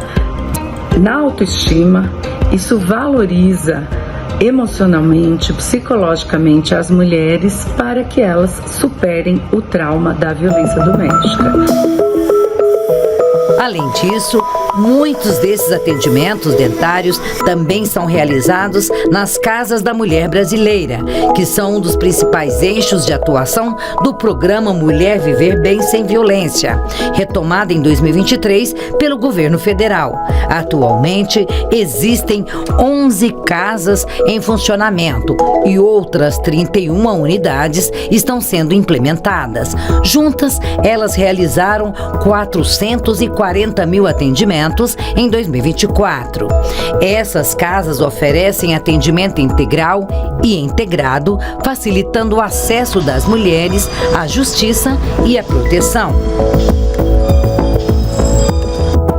na autoestima, isso valoriza emocionalmente, psicologicamente as mulheres para que elas superem o trauma da violência doméstica. Além disso, muitos desses atendimentos dentários também são realizados nas Casas da Mulher Brasileira, que são um dos principais eixos de atuação do programa Mulher Viver Bem Sem Violência, retomado em 2023 pelo governo federal. Atualmente, existem 11 casas em funcionamento e outras 31 unidades estão sendo implementadas. Juntas, elas realizaram 440 mil atendimentos em 2024. Essas casas oferecem atendimento integral e integrado, facilitando o acesso das mulheres à justiça e à proteção.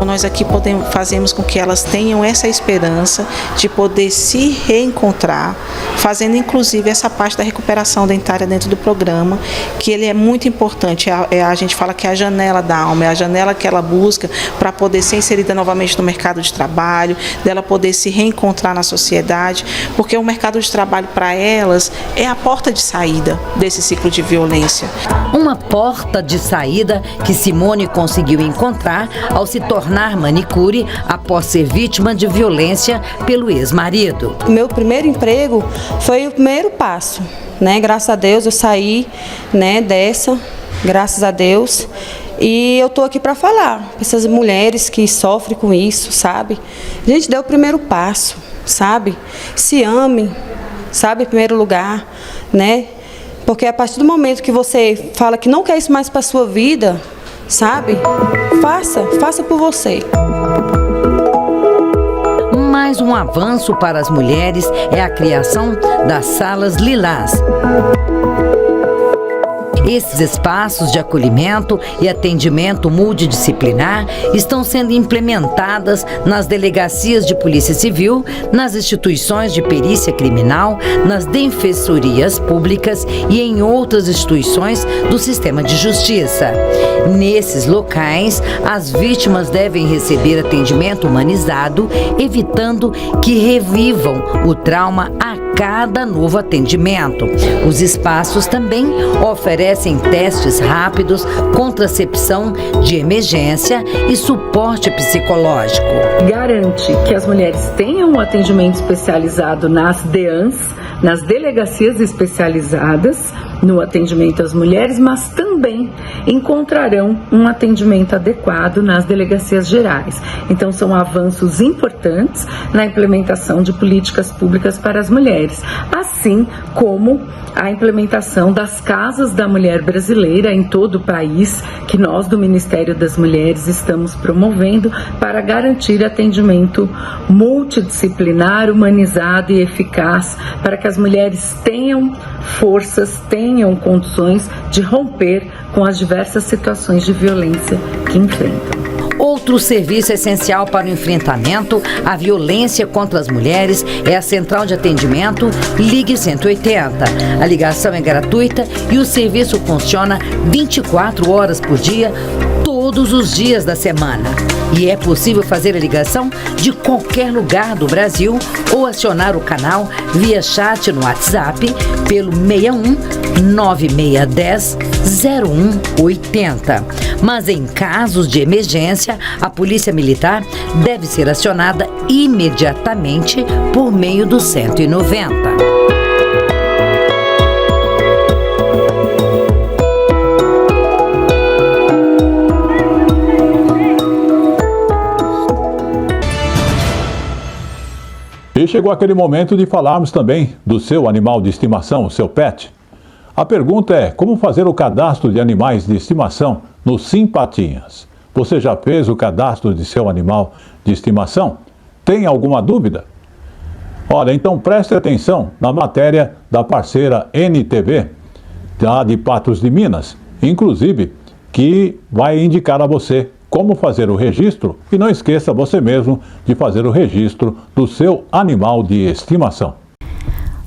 Nós aqui fazemos com que elas tenham essa esperança de poder se reencontrar, fazendo inclusive essa parte da recuperação dentária dentro do programa, que ele é muito importante. A gente fala que é a janela da alma, é a janela que ela busca para poder ser inserida novamente no mercado de trabalho, dela poder se reencontrar na sociedade, porque o mercado de trabalho para elas é a porta de saída desse ciclo de violência. Uma porta de saída que Simone conseguiu encontrar ao se tornar manicure após ser vítima de violência pelo ex-marido. Meu primeiro emprego foi o primeiro passo, né? Graças a Deus eu saí, né, dessa, graças a Deus. E eu tô aqui para falar para essas mulheres que sofrem com isso, sabe? A gente deu o primeiro passo, sabe? Se ame, sabe, em primeiro lugar, né? Porque a partir do momento que você fala que não quer isso mais para sua vida, sabe? Faça por você. Mais um avanço para as mulheres é a criação das salas lilás. Esses espaços de acolhimento e atendimento multidisciplinar estão sendo implementadas nas delegacias de polícia civil, nas instituições de perícia criminal, nas defensorias públicas e em outras instituições do sistema de justiça. Nesses locais, as vítimas devem receber atendimento humanizado, evitando que revivam o trauma a cada novo atendimento. Os espaços também oferecem testes rápidos, contracepção de emergência e suporte psicológico. Garante que as mulheres tenham um atendimento especializado nas DEANs, nas delegacias especializadas no atendimento às mulheres, mas também encontrarão um atendimento adequado nas delegacias gerais. Então, são avanços importantes na implementação de políticas públicas para as mulheres, assim como a implementação das Casas da Mulher Brasileira em todo o país, que nós do Ministério das Mulheres estamos promovendo para garantir atendimento multidisciplinar, humanizado e eficaz, para que as mulheres tenham forças, tenham condições de romper com as diversas situações de violência que enfrentam. Outro serviço essencial para o enfrentamento à violência contra as mulheres é a Central de Atendimento Ligue 180. A ligação é gratuita e o serviço funciona 24 horas por dia, todos os dias da semana. E é possível fazer a ligação de qualquer lugar do Brasil ou acionar o canal via chat no WhatsApp pelo 61 9610 0180. Mas em casos de emergência, a Polícia Militar deve ser acionada imediatamente por meio do 190. E chegou aquele momento de falarmos também do seu animal de estimação, o seu pet. A pergunta é: como fazer o cadastro de animais de estimação no Simpatinhas? Você já fez o cadastro de seu animal de estimação? Tem alguma dúvida? Olha, então preste atenção na matéria da parceira NTV, lá de Patos de Minas, inclusive, que vai indicar a você como fazer o registro, e não esqueça você mesmo de fazer o registro do seu animal de estimação.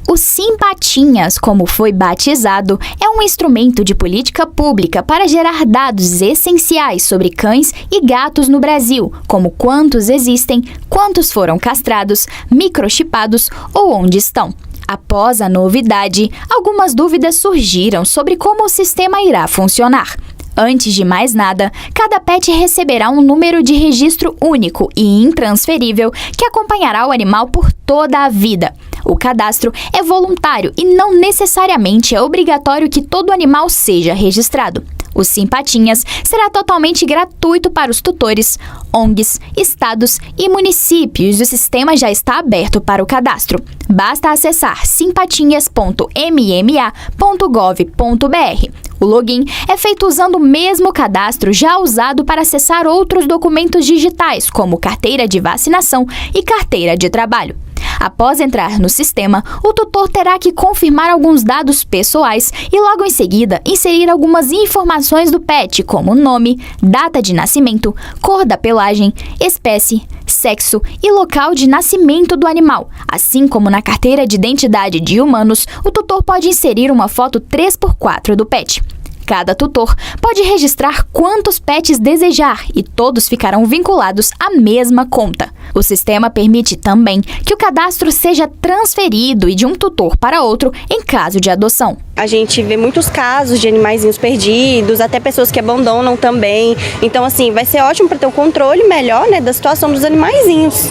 O Simpatinhas, como foi batizado, é um instrumento de política pública para gerar dados essenciais sobre cães e gatos no Brasil, como quantos existem, quantos foram castrados, microchipados ou onde estão. Após a novidade, algumas dúvidas surgiram sobre como o sistema irá funcionar. Antes de mais nada, cada pet receberá um número de registro único e intransferível que acompanhará o animal por toda a vida. O cadastro é voluntário e não necessariamente é obrigatório que todo animal seja registrado. O Sim Patinhas será totalmente gratuito para os tutores, ONGs, estados e municípios. O sistema já está aberto para o cadastro. Basta acessar simpatinhas.mma.gov.br. O login é feito usando o mesmo cadastro já usado para acessar outros documentos digitais, como carteira de vacinação e carteira de trabalho. Após entrar no sistema, o tutor terá que confirmar alguns dados pessoais e logo em seguida inserir algumas informações do pet, como nome, data de nascimento, cor da pelagem, espécie, sexo e local de nascimento do animal. Assim como na carteira de identidade de humanos, o tutor pode inserir uma foto 3x4 do pet. Cada tutor pode registrar quantos pets desejar e todos ficarão vinculados à mesma conta. O sistema permite também que o cadastro seja transferido de um tutor para outro em caso de adoção. A gente vê muitos casos de animaizinhos perdidos, até pessoas que abandonam também. Então, assim, vai ser ótimo para ter um controle melhor, né, da situação dos animaizinhos.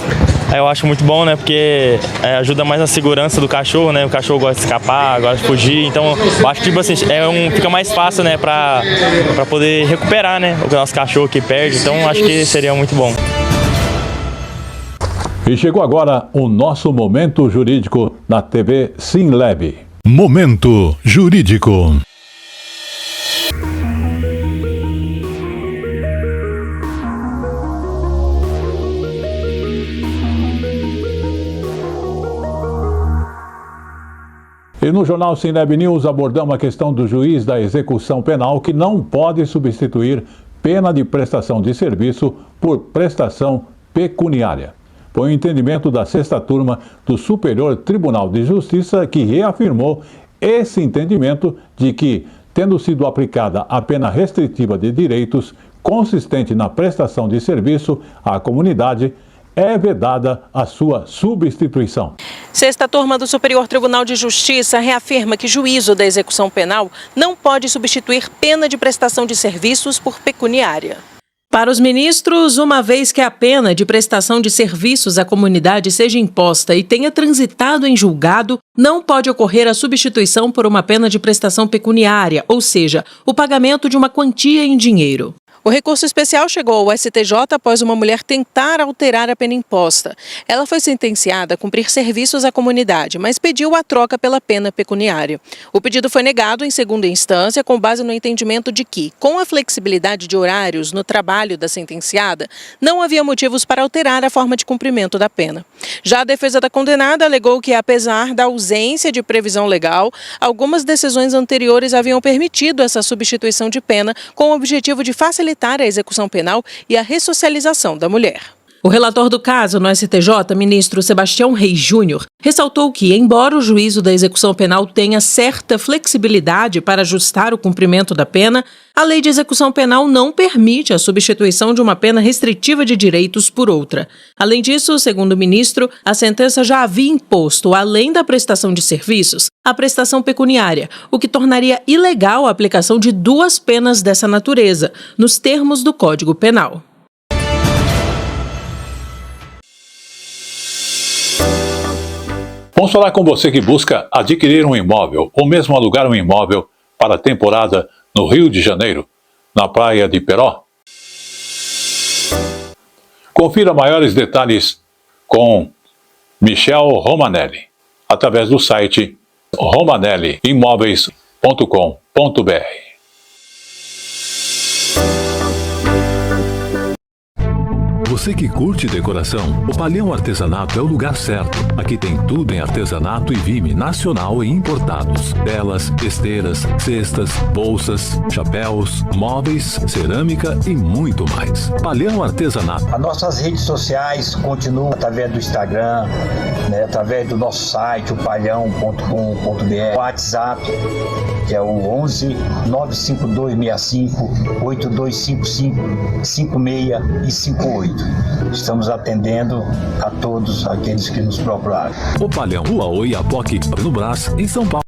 Eu acho muito bom, né, porque ajuda mais na segurança do cachorro, né, o cachorro gosta de escapar, gosta de fugir, então eu acho que tipo assim, fica mais fácil, né, pra poder recuperar, né, o nosso cachorro que perde, então acho que seria muito bom. E chegou agora o nosso Momento Jurídico na TV SimLab. Momento Jurídico. E no jornal SimLab News abordamos a questão do juiz da execução penal que não pode substituir pena de prestação de serviço por prestação pecuniária. Foi o entendimento da 6ª turma do Superior Tribunal de Justiça que reafirmou esse entendimento de que, tendo sido aplicada a pena restritiva de direitos consistente na prestação de serviço à comunidade, é vedada a sua substituição. 6ª turma do Superior Tribunal de Justiça reafirma que juízo da execução penal não pode substituir pena de prestação de serviços por pecuniária. Para os ministros, uma vez que a pena de prestação de serviços à comunidade seja imposta e tenha transitado em julgado, não pode ocorrer a substituição por uma pena de prestação pecuniária, ou seja, o pagamento de uma quantia em dinheiro. O recurso especial chegou ao STJ após uma mulher tentar alterar a pena imposta. Ela foi sentenciada a cumprir serviços à comunidade, mas pediu a troca pela pena pecuniária. O pedido foi negado em segunda instância com base no entendimento de que, com a flexibilidade de horários no trabalho da sentenciada, não havia motivos para alterar a forma de cumprimento da pena. Já a defesa da condenada alegou que, apesar da ausência de previsão legal, algumas decisões anteriores haviam permitido essa substituição de pena com o objetivo de facilitar a execução penal e a ressocialização da mulher. O relator do caso no STJ, ministro Sebastião Reis Júnior, ressaltou que, embora o juízo da execução penal tenha certa flexibilidade para ajustar o cumprimento da pena, a lei de execução penal não permite a substituição de uma pena restritiva de direitos por outra. Além disso, segundo o ministro, a sentença já havia imposto, além da prestação de serviços, a prestação pecuniária, o que tornaria ilegal a aplicação de 2 penas dessa natureza, nos termos do Código Penal. Vamos falar com você que busca adquirir um imóvel ou mesmo alugar um imóvel para a temporada no Rio de Janeiro, na praia de Peró. Confira maiores detalhes com Michel Romanelli, através do site romanelliimóveis.com.br. Você que curte decoração, o Palhão Artesanato é o lugar certo. Aqui tem tudo em artesanato e vime nacional e importados. Telas, esteiras, cestas, bolsas, chapéus, móveis, cerâmica e muito mais. Palhão Artesanato. As nossas redes sociais continuam através do Instagram, né, através do nosso site, o palhão.com.br, o WhatsApp, que é o 11 95265 8255 56 e 58. Estamos atendendo a todos aqueles que nos procuraram. O Palhão, Rua Oiapoque, no Brás, em São Paulo.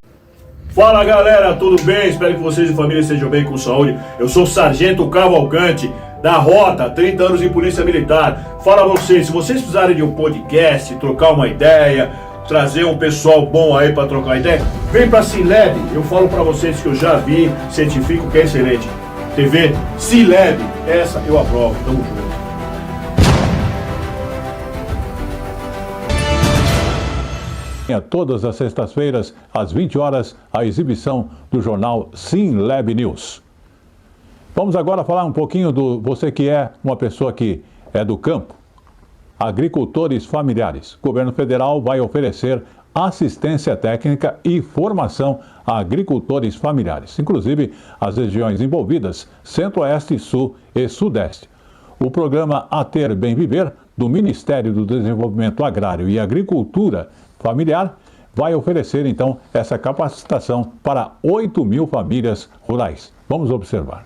Fala galera, tudo bem? Espero que vocês e família estejam bem, com saúde. Eu sou o Sargento Cavalcante, da Rota, 30 anos em Polícia Militar. Fala a vocês, se vocês precisarem de um podcast, trocar uma ideia, trazer um pessoal bom aí pra trocar ideia, vem pra Sinlab. Eu falo pra vocês que eu já vi, certifico que é excelente. TV Sinlab, essa eu aprovo. Tamo junto. Todas as sextas-feiras, às 20 horas, a exibição do jornal Sinlab News. Vamos agora falar um pouquinho do você que é uma pessoa que é do campo. Agricultores familiares. O governo federal vai oferecer assistência técnica e formação a agricultores familiares, inclusive as regiões envolvidas, Centro-Oeste, Sul e Sudeste. O programa A Ter Bem Viver, do Ministério do Desenvolvimento Agrário e Agricultura Familiar, vai oferecer, então, essa capacitação para 8.000 famílias rurais. Vamos observar.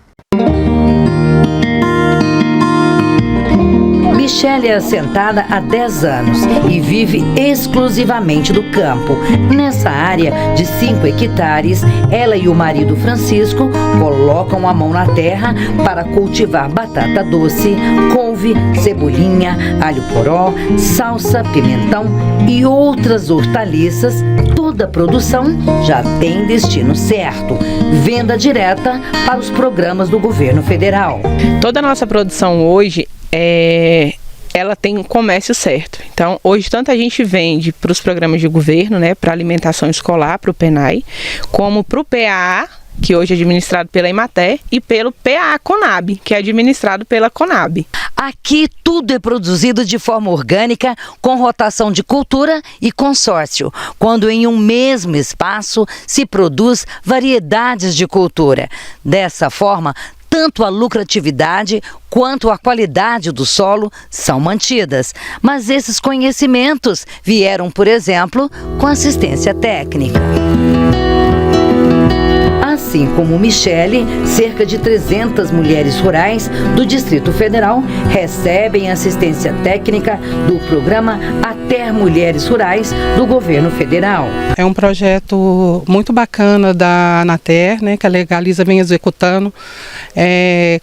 Michele é assentada há 10 anos e vive exclusivamente do campo. Nessa área de 5 hectares, ela e o marido Francisco colocam a mão na terra para cultivar batata doce, couve, cebolinha, alho poró, salsa, pimentão e outras hortaliças. Toda a produção já tem destino certo, venda direta para os programas do governo federal. Toda a nossa produção hoje ela tem um comércio certo. Então, hoje, tanto a gente vende para os programas de governo, né, para alimentação escolar, para o PENAI, como para o PAA, que hoje é administrado pela Emater, e pelo PAA Conab, que é administrado pela Conab. Aqui tudo é produzido de forma orgânica, com rotação de cultura e consórcio, quando em um mesmo espaço se produz variedades de cultura. Dessa forma, tanto a lucratividade quanto a qualidade do solo são mantidas. Mas esses conhecimentos vieram, por exemplo, com assistência técnica. Assim como Michele, cerca de 300 mulheres rurais do Distrito Federal recebem assistência técnica do programa A Ter Mulheres Rurais do governo federal. É um projeto muito bacana da Anater, né, que a Legaliza vem executando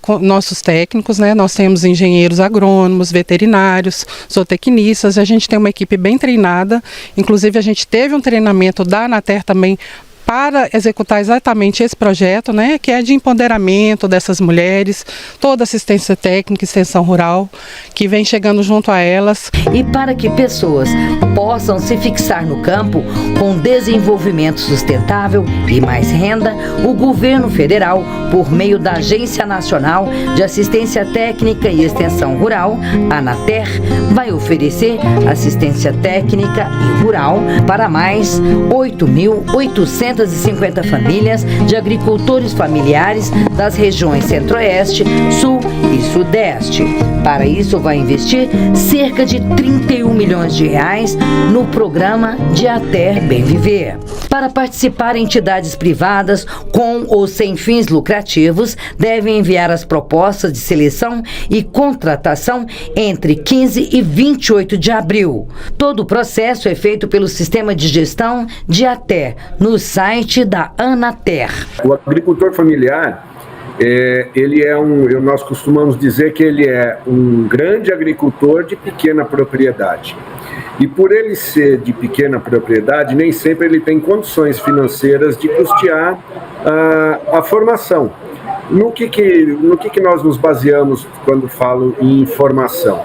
com nossos técnicos, né? Nós temos engenheiros agrônomos, veterinários, zootecnistas, a gente tem uma equipe bem treinada, inclusive a gente teve um treinamento da Anater também para executar exatamente esse projeto, né, que é de empoderamento dessas mulheres, toda assistência técnica e extensão rural que vem chegando junto a elas. E para que pessoas possam se fixar no campo com desenvolvimento sustentável e mais renda, o governo federal, por meio da Agência Nacional de Assistência Técnica e Extensão Rural, Anater, vai oferecer assistência técnica e rural para mais 8.850 famílias de agricultores familiares das regiões Centro-Oeste, Sul e Sudeste. Para isso, vai investir cerca de 31 milhões de reais no programa de A Ter Bem Viver. Para participar, entidades privadas com ou sem fins lucrativos devem enviar as propostas de seleção e contratação entre 15 e 28 de abril. Todo o processo é feito pelo Sistema de Gestão de A Ter, no site da Anater. O agricultor familiar, nós costumamos dizer que ele é um grande agricultor de pequena propriedade. E por ele ser de pequena propriedade, nem sempre ele tem condições financeiras de custear a formação. No que nós nos baseamos quando falo em informação?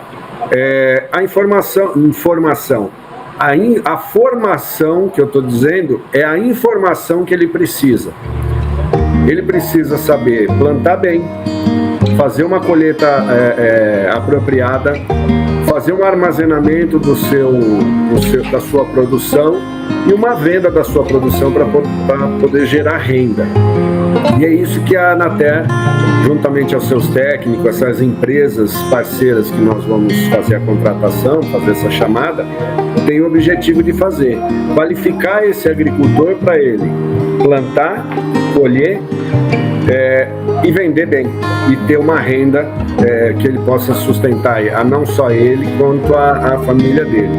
A formação que eu estou dizendo é a informação que ele precisa. Ele precisa saber plantar bem, fazer uma colheita apropriada, fazer um armazenamento da sua produção e uma venda da sua produção para poder gerar renda. E é isso que a Anater, juntamente aos seus técnicos, essas empresas parceiras que nós vamos fazer a contratação, fazer essa chamada, tem o objetivo de fazer, qualificar esse agricultor para ele plantar, colher e vender bem e ter uma renda que ele possa sustentar a não só ele, quanto a família dele.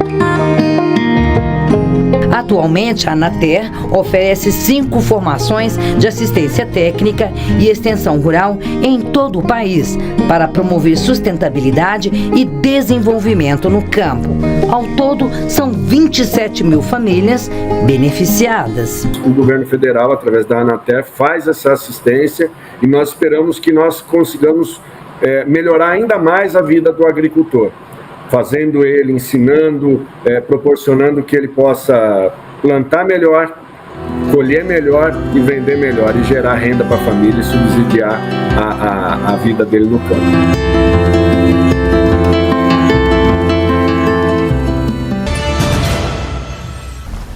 Atualmente, a Anater oferece 5 formações de assistência técnica e extensão rural em todo o país para promover sustentabilidade e desenvolvimento no campo. Ao todo, são 27 mil famílias beneficiadas. O governo federal, através da Anater, faz essa assistência e nós esperamos que nós consigamos melhorar ainda mais a vida do agricultor, fazendo ele, ensinando, proporcionando que ele possa plantar melhor, colher melhor e vender melhor e gerar renda para a família e subsidiar a vida dele no campo.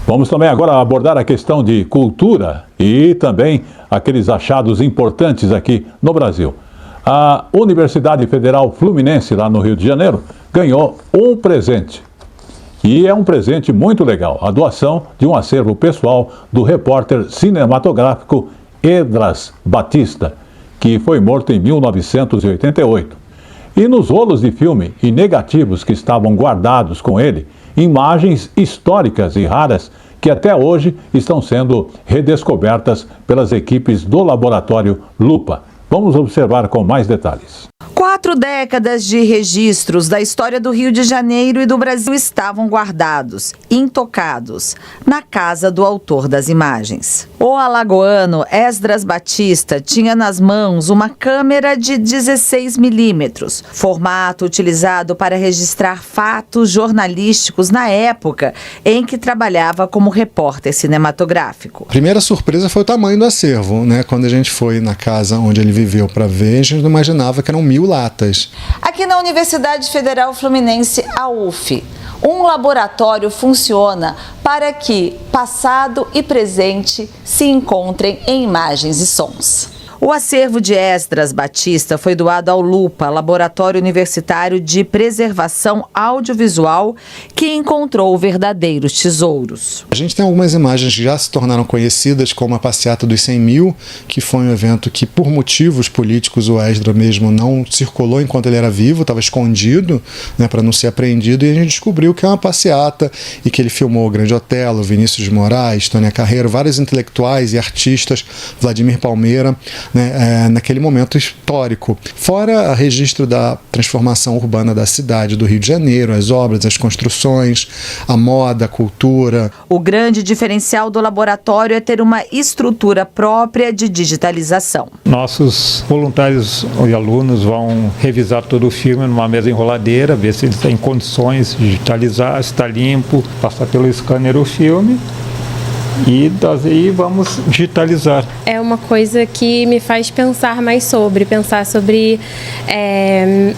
Vamos também agora abordar a questão de cultura e também aqueles achados importantes aqui no Brasil. A Universidade Federal Fluminense, lá no Rio de Janeiro, ganhou um presente. E é um presente muito legal, a doação de um acervo pessoal do repórter cinematográfico Esdras Batista, que foi morto em 1988. E nos rolos de filme e negativos que estavam guardados com ele, imagens históricas e raras que até hoje estão sendo redescobertas pelas equipes do laboratório Lupa. Vamos observar com mais detalhes. 4 décadas de registros da história do Rio de Janeiro e do Brasil estavam guardados, intocados, na casa do autor das imagens. O alagoano Esdras Batista tinha nas mãos uma câmera de 16 milímetros, formato utilizado para registrar fatos jornalísticos na época em que trabalhava como repórter cinematográfico. A primeira surpresa foi o tamanho do acervo, né? Quando a gente foi na casa onde ele viveu para ver, a gente não imaginava que eram 1000 latas. Aqui na Universidade Federal Fluminense, a UF, um laboratório funciona para que passado e presente se encontrem em imagens e sons. O acervo de Esdras Batista foi doado ao Lupa, Laboratório Universitário de Preservação Audiovisual, que encontrou verdadeiros tesouros. A gente tem algumas imagens que já se tornaram conhecidas, como a Passeata dos 100 mil, que foi um evento que, por motivos políticos, o Esdras mesmo não circulou enquanto ele era vivo, estava escondido, né, para não ser apreendido, e a gente descobriu que é uma passeata e que ele filmou o Grande Otelo, Vinícius de Moraes, Tônia Carreiro, vários intelectuais e artistas, Vladimir Palmeira, naquele momento histórico. Fora o registro da transformação urbana da cidade do Rio de Janeiro, as obras, as construções, a moda, a cultura. O grande diferencial do laboratório é ter uma estrutura própria de digitalização. Nossos voluntários e alunos vão revisar todo o filme numa mesa enroladeira, ver se ele está em condições de digitalizar, se está limpo, passar pelo scanner o filme. E daí vamos digitalizar. É uma coisa que me faz pensar sobre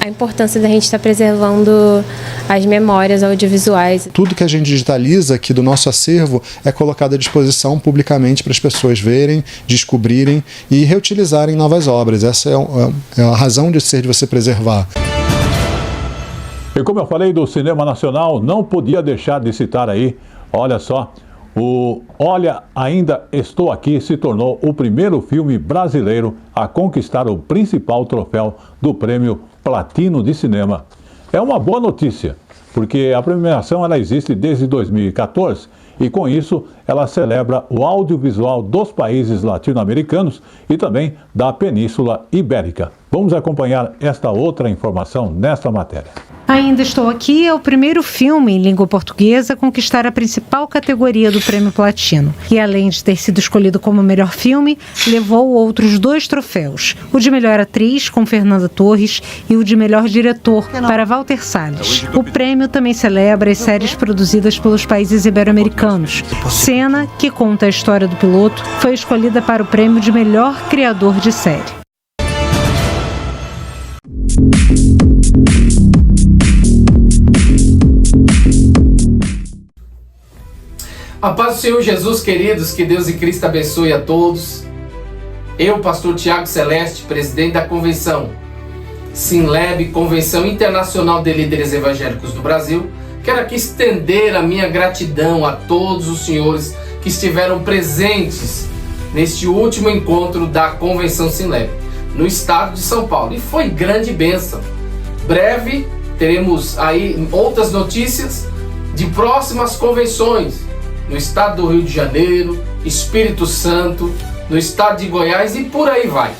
a importância da gente estar preservando as memórias audiovisuais. Tudo que a gente digitaliza aqui do nosso acervo é colocado à disposição publicamente para as pessoas verem, descobrirem e reutilizarem novas obras. Essa é a razão de ser de você preservar. E como eu falei do cinema nacional, não podia deixar de citar aí, olha só, o Olha, Ainda Estou Aqui se tornou o primeiro filme brasileiro a conquistar o principal troféu do Prêmio Platino de Cinema. É uma boa notícia, porque a premiação ela existe desde 2014 e com isso ela celebra o audiovisual dos países latino-americanos e também da Península Ibérica. Vamos acompanhar esta outra informação nesta matéria. Ainda Estou Aqui é o primeiro filme em língua portuguesa a conquistar a principal categoria do Prêmio Platino. E além de ter sido escolhido como melhor filme, levou outros 2 troféus. O de melhor atriz, com Fernanda Torres, e o de melhor diretor, para Walter Salles. O prêmio também celebra as séries produzidas pelos países ibero-americanos. Cena, que conta a história do piloto, foi escolhida para o prêmio de melhor criador de série. A paz do Senhor Jesus, queridos, que Deus em Cristo abençoe a todos. Eu, pastor Tiago Celeste, presidente da convenção Sinleb, Convenção Internacional de Líderes Evangélicos do Brasil, quero aqui estender a minha gratidão a todos os senhores que estiveram presentes neste último encontro da Convenção Sinleb, no estado de São Paulo. E foi grande bênção. Breve teremos aí outras notícias de próximas convenções, no estado do Rio de Janeiro, Espírito Santo, no estado de Goiás e por aí vai.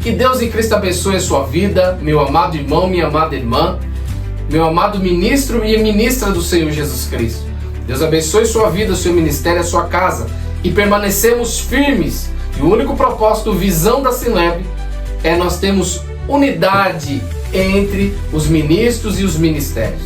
Que Deus em Cristo abençoe a sua vida, meu amado irmão, minha amada irmã, meu amado ministro e ministra do Senhor Jesus Cristo. Deus abençoe sua vida, seu ministério, a sua casa e permanecemos firmes. E o único propósito, visão da Sinleb, é nós temos unidade entre os ministros e os ministérios.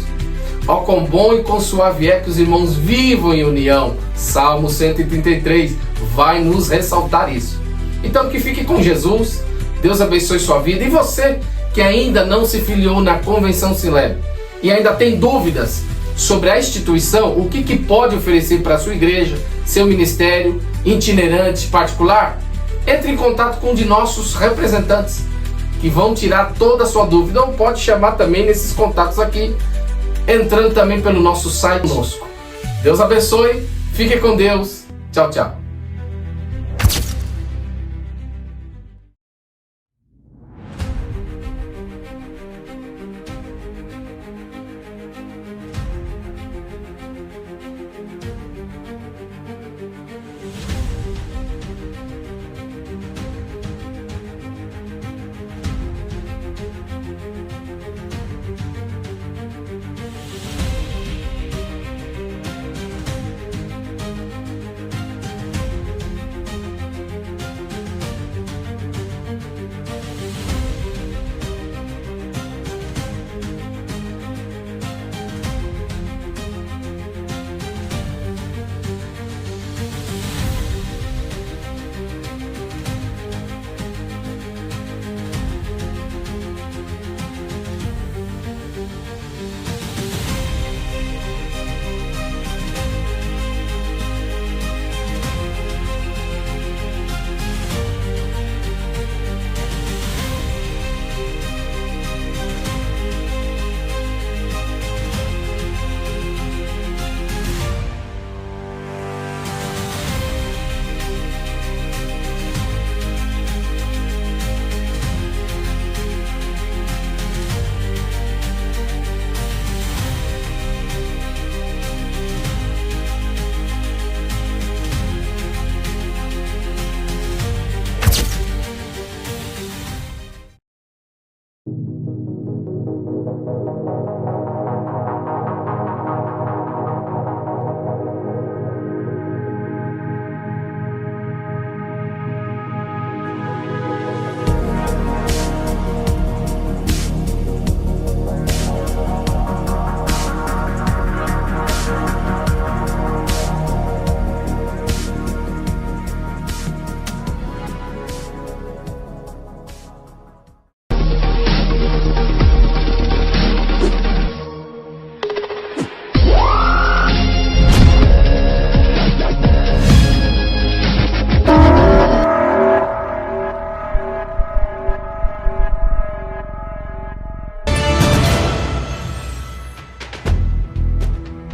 Ó, quão bom e quão suave é que os irmãos vivam em união. Salmo 133 vai nos ressaltar isso. Então que fique com Jesus, Deus abençoe sua vida. E você que ainda não se filiou na Convenção Sinleb e ainda tem dúvidas sobre a instituição, o que pode oferecer para a sua igreja, seu ministério, itinerante, particular, entre em contato com um de nossos representantes que vão tirar toda a sua dúvida, ou pode chamar também nesses contatos aqui, entrando também pelo nosso site conosco. Deus abençoe, fique com Deus, tchau, tchau.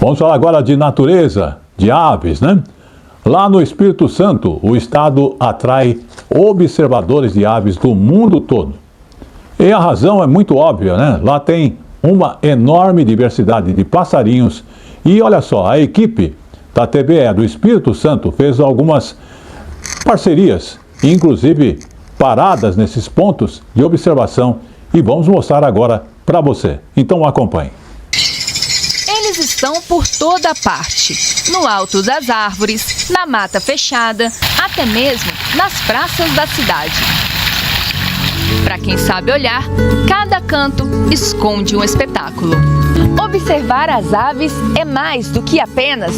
Vamos falar agora de natureza, de aves, né? Lá no Espírito Santo, o estado atrai observadores de aves do mundo todo. E a razão é muito óbvia, né? Lá tem uma enorme diversidade de passarinhos. E olha só, a equipe da TBE do Espírito Santo fez algumas parcerias, inclusive paradas nesses pontos de observação. E vamos mostrar agora para você. Então acompanhe. Eles estão por toda parte, no alto das árvores, na mata fechada, até mesmo nas praças da cidade. Para quem sabe olhar, cada canto esconde um espetáculo. Observar as aves é mais do que apenas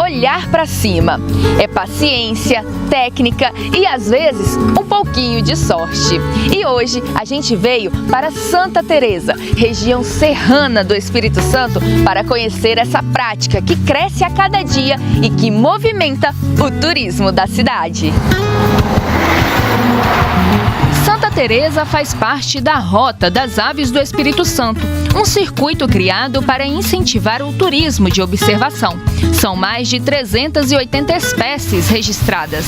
olhar para cima. É paciência, técnica e, às vezes, um pouquinho de sorte. E hoje a gente veio para Santa Teresa, região serrana do Espírito Santo, para conhecer essa prática que cresce a cada dia e que movimenta o turismo da cidade. Santa Teresa faz parte da Rota das Aves do Espírito Santo, um circuito criado para incentivar o turismo de observação. São mais de 380 espécies registradas.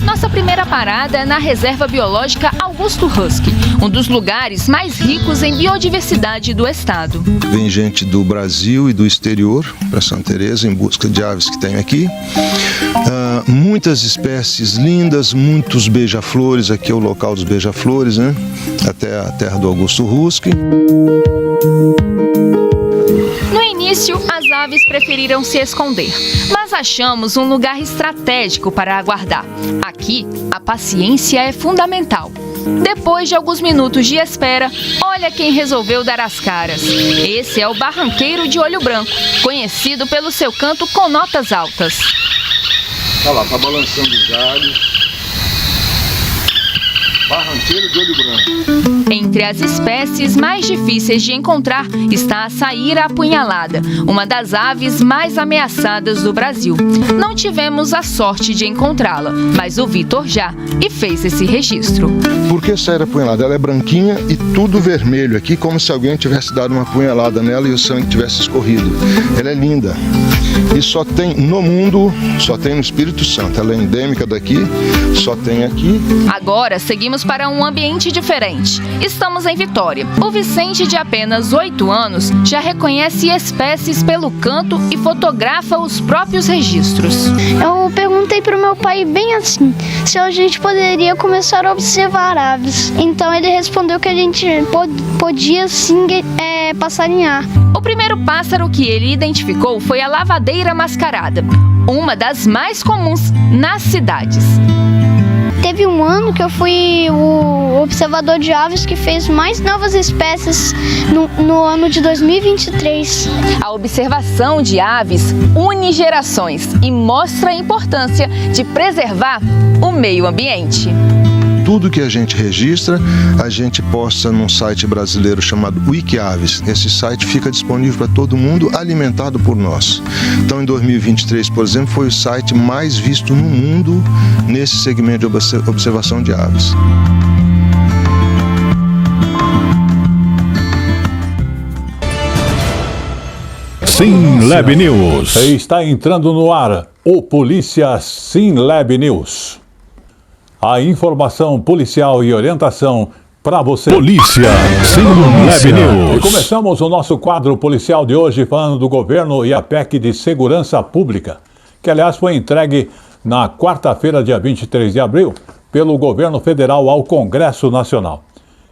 Nossa primeira parada é na Reserva Biológica Augusto Husky, um dos lugares mais ricos em biodiversidade do estado. Vem gente do Brasil e do exterior para Santa Teresa em busca de aves que tem aqui. Muitas espécies lindas, muitos beija-flores, aqui é o local dos beija-flores, né? Até a terra do Augusto Husky. No início, as aves preferiram se esconder, mas achamos um lugar estratégico para aguardar. Aqui, a paciência é fundamental. Depois de alguns minutos de espera, olha quem resolveu dar as caras. Esse é o barranqueiro de olho branco, conhecido pelo seu canto com notas altas. Olha lá, tá balançando os galhos. Barranqueiro de olho branco. Entre as espécies mais difíceis de encontrar está a saíra apunhalada, uma das aves mais ameaçadas do Brasil. Não tivemos a sorte de encontrá-la, mas o Vitor já, e fez esse registro. Por que saíra apunhalada? Ela é branquinha e tudo vermelho aqui, como se alguém tivesse dado uma apunhalada nela e o sangue tivesse escorrido. Ela é linda. E só tem no mundo, só tem no Espírito Santo. Ela é endêmica daqui, só tem aqui. Agora seguimos para um ambiente diferente. Estamos em Vitória. O Vicente, de apenas 8 anos, já reconhece espécies pelo canto e fotografa os próprios registros. Eu perguntei para o meu pai bem assim, se a gente poderia começar a observar aves. Então ele respondeu que a gente podia sim passarinhar. O primeiro pássaro que ele identificou foi a lavadeira mascarada, uma das mais comuns nas cidades. Teve um ano que eu fui o observador de aves que fez mais novas espécies no ano de 2023. A observação de aves une gerações e mostra a importância de preservar o meio ambiente. Tudo que a gente registra, a gente posta num site brasileiro chamado Wikiaves. Esse site fica disponível para todo mundo, alimentado por nós. Então, em 2023, por exemplo, foi o site mais visto no mundo nesse segmento de observação de aves. SimLab News. Está entrando no ar o Polícia SimLab News. A informação policial e orientação para você. Polícia SimLab News. E começamos o nosso quadro policial de hoje falando do governo e a PEC de Segurança Pública, que aliás foi entregue na quarta-feira, dia 23 de abril, pelo governo federal ao Congresso Nacional.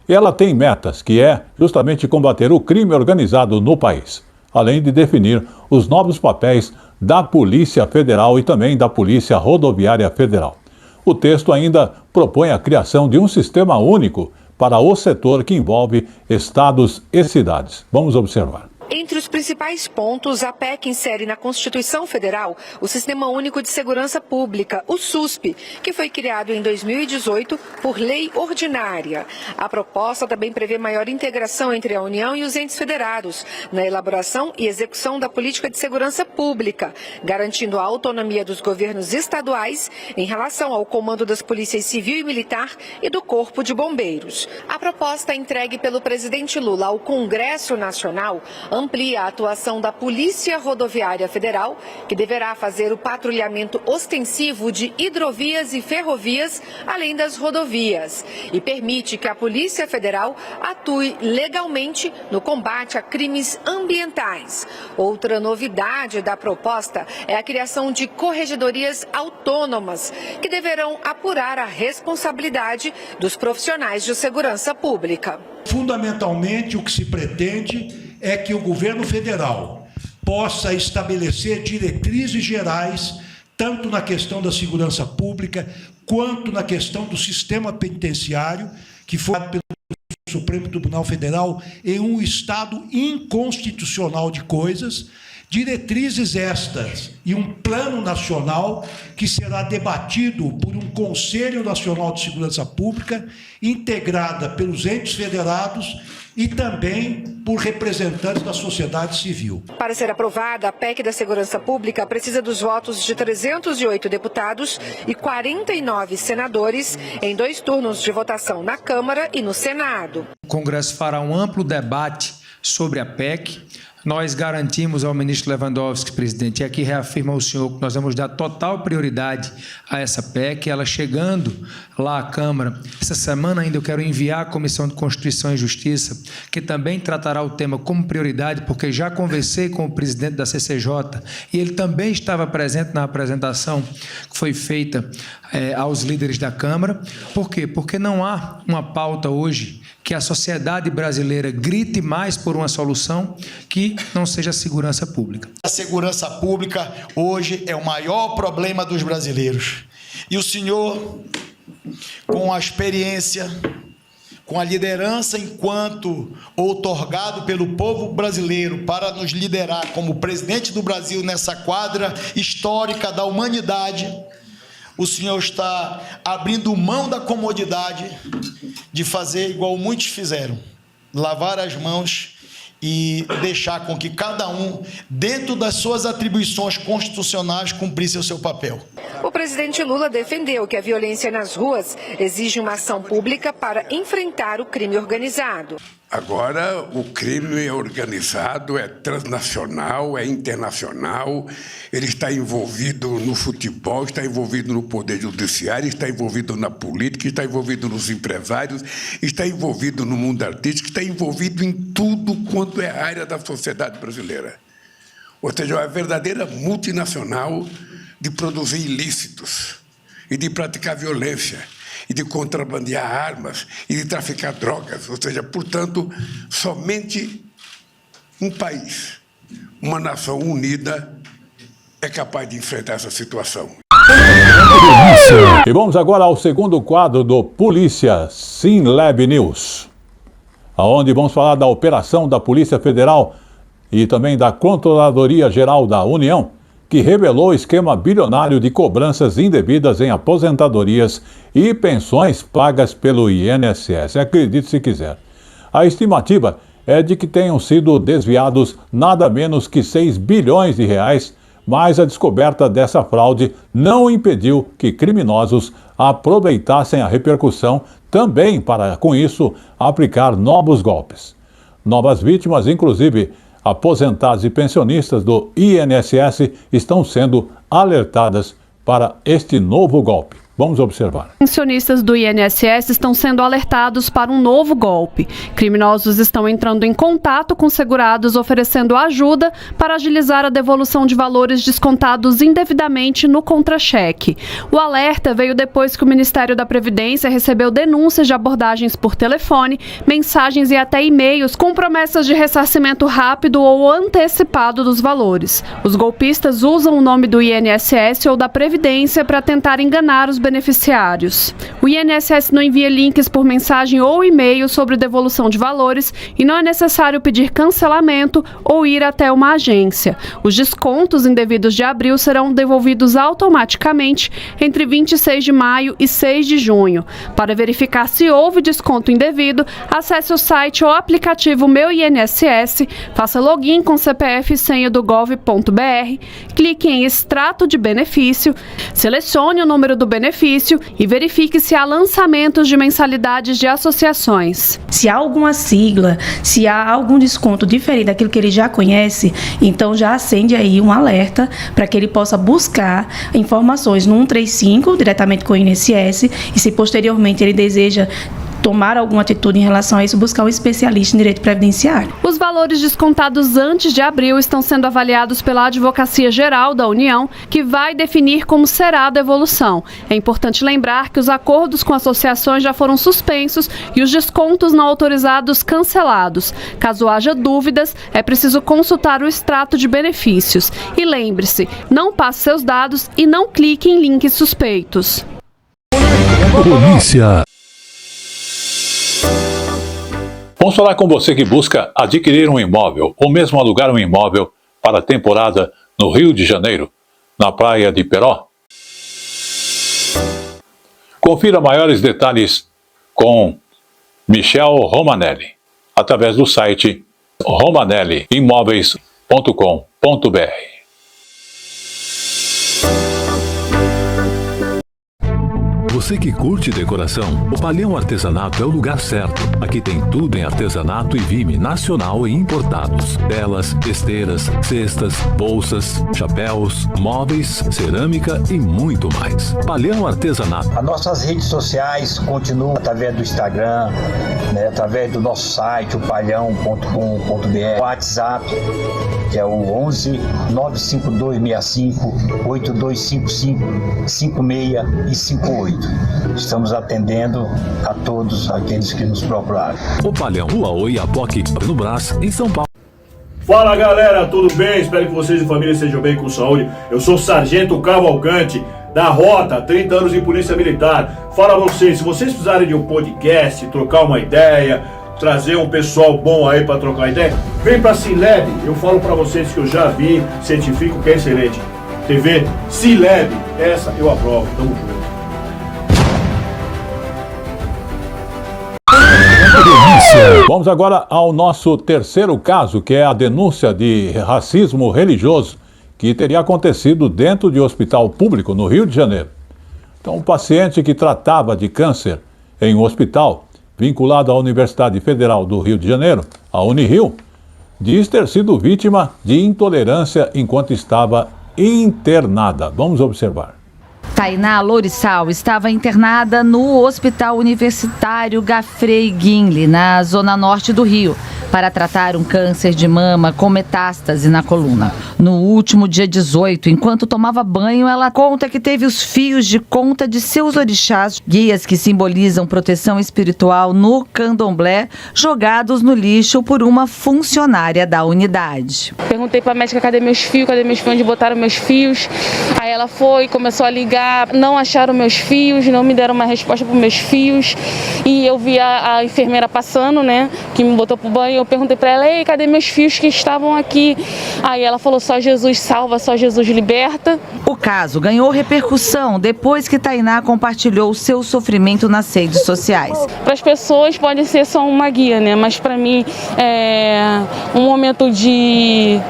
E ela tem metas, que é justamente combater o crime organizado no país, além de definir os novos papéis da Polícia Federal e também da Polícia Rodoviária Federal. O texto ainda propõe a criação de um sistema único para o setor que envolve estados e cidades. Vamos observar. Entre os principais pontos, a PEC insere na Constituição Federal o Sistema Único de Segurança Pública, o SUSP, que foi criado em 2018 por lei ordinária. A proposta também prevê maior integração entre a União e os entes federados na elaboração e execução da política de segurança pública, garantindo a autonomia dos governos estaduais em relação ao comando das polícias civil e militar e do Corpo de Bombeiros. A proposta entregue pelo presidente Lula ao Congresso Nacional amplia a atuação da Polícia Rodoviária Federal, que deverá fazer o patrulhamento ostensivo de hidrovias e ferrovias, além das rodovias, e permite que a Polícia Federal atue legalmente no combate a crimes ambientais. Outra novidade da proposta é a criação de corregedorias autônomas, que deverão apurar a responsabilidade dos profissionais de segurança pública. Fundamentalmente, o que se pretende é que o governo federal possa estabelecer diretrizes gerais, tanto na questão da segurança pública, quanto na questão do sistema penitenciário, que foi pelo Supremo Tribunal Federal em um estado inconstitucional de coisas, diretrizes estas e um plano nacional que será debatido por um Conselho Nacional de Segurança Pública, integrada pelos entes federados e também por representantes da sociedade civil. Para ser aprovada, a PEC da Segurança Pública precisa dos votos de 308 deputados e 49 senadores em 2 turnos de votação na Câmara e no Senado. O Congresso fará um amplo debate sobre a PEC, nós garantimos ao ministro Lewandowski, presidente, e aqui reafirma ao senhor que nós vamos dar total prioridade a essa PEC, ela chegando lá à Câmara. Essa semana ainda eu quero enviar à Comissão de Constituição e Justiça, que também tratará o tema como prioridade, porque já conversei com o presidente da CCJ e ele também estava presente na apresentação que foi feita aos líderes da Câmara. Por quê? Porque não há uma pauta hoje que a sociedade brasileira grite mais por uma solução que não seja a segurança pública. A segurança pública hoje é o maior problema dos brasileiros. E o senhor, com a experiência, com a liderança enquanto outorgado pelo povo brasileiro para nos liderar como presidente do Brasil nessa quadra histórica da humanidade, o senhor está abrindo mão da comodidade de fazer igual muitos fizeram, lavar as mãos e deixar com que cada um, dentro das suas atribuições constitucionais, cumprisse o seu papel. O presidente Lula defendeu que a violência nas ruas exige uma ação pública para enfrentar o crime organizado. Agora, o crime organizado é transnacional, é internacional, ele está envolvido no futebol, está envolvido no poder judiciário, está envolvido na política, está envolvido nos empresários, está envolvido no mundo artístico, está envolvido em tudo quanto é área da sociedade brasileira. Ou seja, é uma verdadeira multinacional de produzir ilícitos e de praticar violência, e de contrabandear armas, e de traficar drogas. Ou seja, portanto, somente um país, uma nação unida, é capaz de enfrentar essa situação. E vamos agora ao segundo quadro do Polícia Sinlab News, onde vamos falar da operação da Polícia Federal e também da Controladoria Geral da União, que revelou o esquema bilionário de cobranças indevidas em aposentadorias e pensões pagas pelo INSS. Acredite se quiser. A estimativa é de que tenham sido desviados nada menos que 6 bilhões de reais, mas a descoberta dessa fraude não impediu que criminosos aproveitassem a repercussão também para, com isso, aplicar novos golpes. Novas vítimas, inclusive aposentados e pensionistas do INSS, estão sendo alertadas para este novo golpe. Vamos observar. Pensionistas do INSS estão sendo alertados para um novo golpe. Criminosos estão entrando em contato com segurados oferecendo ajuda para agilizar a devolução de valores descontados indevidamente no contra-cheque. O alerta veio depois que o Ministério da Previdência recebeu denúncias de abordagens por telefone, mensagens e até e-mails com promessas de ressarcimento rápido ou antecipado dos valores. Os golpistas usam o nome do INSS ou da Previdência para tentar enganar os beneficiários. O INSS não envia links por mensagem ou e-mail sobre devolução de valores e não é necessário pedir cancelamento ou ir até uma agência. Os descontos indevidos de abril serão devolvidos automaticamente entre 26 de maio e 6 de junho. Para verificar se houve desconto indevido, acesse o site ou aplicativo Meu INSS, faça login com CPF e senha do gov.br, clique em Extrato de Benefício, selecione o número do benefício e verifique se há lançamentos de mensalidades de associações. Se há alguma sigla, se há algum desconto diferente daquilo que ele já conhece, então já acende aí um alerta para que ele possa buscar informações no 135 diretamente com o INSS e se posteriormente ele deseja tomar alguma atitude em relação a isso, buscar um especialista em direito previdenciário. Os valores descontados antes de abril estão sendo avaliados pela Advocacia Geral da União, que vai definir como será a devolução. É importante lembrar que os acordos com associações já foram suspensos e os descontos não autorizados cancelados. Caso haja dúvidas, é preciso consultar o extrato de benefícios. E lembre-se, não passe seus dados e não clique em links suspeitos. Polícia. Vamos falar com você que busca adquirir um imóvel ou mesmo alugar um imóvel para a temporada no Rio de Janeiro, na praia de Peró. Confira maiores detalhes com Michel Romanelli, através do site romanelliimóveis.com.br. Você que curte decoração, o Palhão Artesanato é o lugar certo. Aqui tem tudo em artesanato e vime nacional e importados. Telas, esteiras, cestas, bolsas, chapéus, móveis, cerâmica e muito mais. Palhão Artesanato. As nossas redes sociais continuam através do Instagram, né, através do nosso site, o palhão.com.br, o WhatsApp, que é o 11 95265 8255 56 e 58. Estamos atendendo a todos aqueles que nos procuraram. O Palhão, Rua Oiapoque, no Brás, em São Paulo. Fala galera, tudo bem? Espero que vocês e família estejam bem com saúde. Eu sou o Sargento Cavalcante, da Rota, 30 anos em Polícia Militar. Fala vocês, se vocês precisarem de um podcast, trocar uma ideia, trazer um pessoal bom aí pra trocar ideia, vem pra Cinlab. Eu falo pra vocês que eu já vi, certifico que é excelente. TV Cinlab, essa eu aprovo. Tamo junto. Vamos agora ao nosso terceiro caso, que é a denúncia de racismo religioso que teria acontecido dentro de um hospital público no Rio de Janeiro. Então, um paciente que tratava de câncer em um hospital vinculado à Universidade Federal do Rio de Janeiro, a Unirio, diz ter sido vítima de intolerância enquanto estava internada. Vamos observar. Tainá Lourissal estava internada no Hospital Universitário Gafrey Guinle, na zona norte do Rio, para tratar um câncer de mama com metástase na coluna. No último dia 18, enquanto tomava banho, ela conta que teve os fios de conta de seus orixás, guias que simbolizam proteção espiritual no candomblé, jogados no lixo por uma funcionária da unidade. Perguntei para a médica cadê meus fios, onde botaram meus fios. Aí ela foi, começou a ligar, não acharam meus fios, não me deram uma resposta para meus fios. E eu vi a enfermeira passando, né, que me botou pro banho. Eu perguntei para ela, ei, cadê meus fios que estavam aqui? Aí ela falou, só Jesus salva, só Jesus liberta. O caso ganhou repercussão depois que Tainá compartilhou seu sofrimento nas redes sociais. Para as pessoas pode ser só uma guia, né, mas para mim é um momento de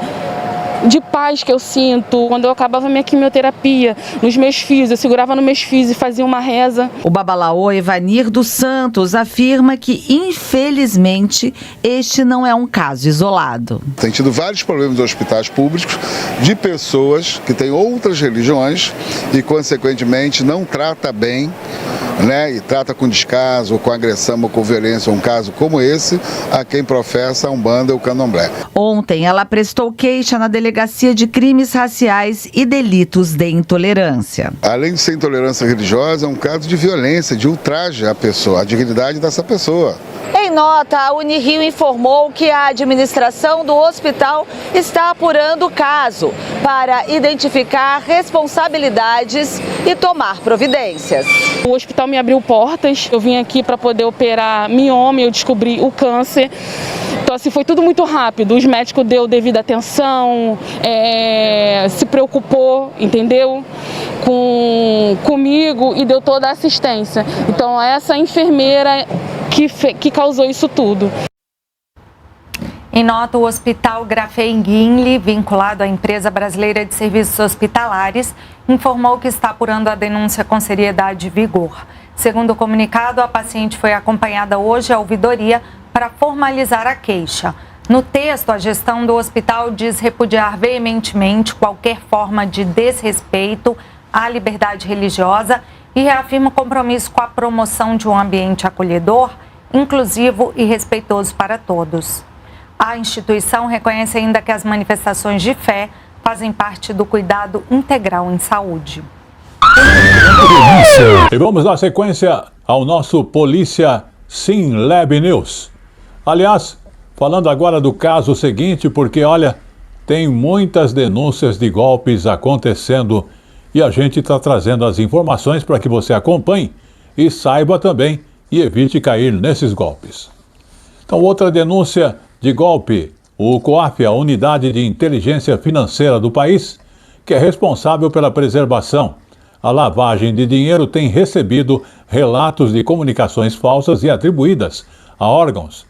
paz que eu sinto. Quando eu acabava minha quimioterapia, nos meus fios, eu segurava nos meus fios e fazia uma reza. O babalaô Evanir dos Santos afirma que, infelizmente, este não é um caso isolado. Tem tido vários problemas nos hospitais públicos de pessoas que têm outras religiões e, consequentemente, não trata bem, né, e trata com descaso, com agressão ou com violência, um caso como esse, a quem professa a Umbanda ou o Candomblé. Ontem, ela prestou queixa na Delegacia de Crimes Raciais e Delitos de Intolerância. Além de ser intolerância religiosa, é um caso de violência, de ultraje à pessoa, à dignidade dessa pessoa. Em nota, a Unirio informou que a administração do hospital está apurando o caso para identificar responsabilidades e tomar providências. O hospital me abriu portas, eu vim aqui para poder operar mioma, eu descobri o câncer. Então, assim, foi tudo muito rápido. Os médicos deu devida atenção, se preocupou, entendeu? Comigo e deu toda a assistência. Então, essa enfermeira que causou isso tudo. Em nota, o Hospital Gafrey Guinle, vinculado à Empresa Brasileira de Serviços Hospitalares, informou que está apurando a denúncia com seriedade e vigor. Segundo o comunicado, a paciente foi acompanhada hoje à ouvidoria para formalizar a queixa. No texto, a gestão do hospital diz repudiar veementemente qualquer forma de desrespeito à liberdade religiosa e reafirma o compromisso com a promoção de um ambiente acolhedor, inclusivo e respeitoso para todos. A instituição reconhece ainda que as manifestações de fé fazem parte do cuidado integral em saúde. E vamos dar sequência ao nosso Polícia Cinlab News. Aliás, falando agora do caso seguinte, porque olha, tem muitas denúncias de golpes acontecendo e a gente está trazendo as informações para que você acompanhe e saiba também e evite cair nesses golpes. Então, outra denúncia de golpe, o COAF, a Unidade de Inteligência Financeira do país, que é responsável pela preservação, a lavagem de dinheiro, tem recebido relatos de comunicações falsas e atribuídas a órgãos.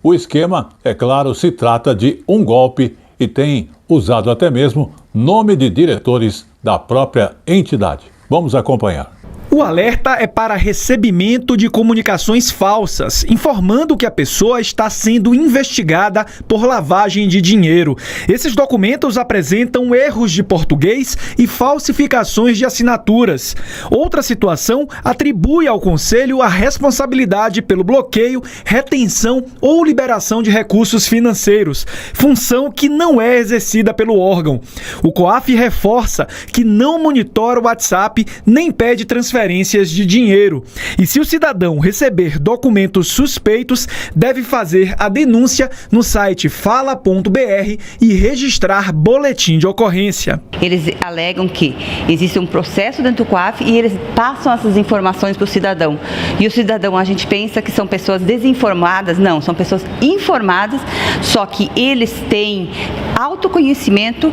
O esquema, é claro, se trata de um golpe e tem usado até mesmo nome de diretores da própria entidade. Vamos acompanhar. O alerta é para recebimento de comunicações falsas, informando que a pessoa está sendo investigada por lavagem de dinheiro. Esses documentos apresentam erros de português e falsificações de assinaturas. Outra situação atribui ao Conselho a responsabilidade pelo bloqueio, retenção ou liberação de recursos financeiros, função que não é exercida pelo órgão. O COAF reforça que não monitora o WhatsApp nem pede transferências de dinheiro. E se o cidadão receber documentos suspeitos, deve fazer a denúncia no site fala.br e registrar boletim de ocorrência. Eles alegam que existe um processo dentro do COAF e eles passam essas informações para o cidadão. E o cidadão, a gente pensa que são pessoas desinformadas. Não, são pessoas informadas, só que eles têm autoconhecimento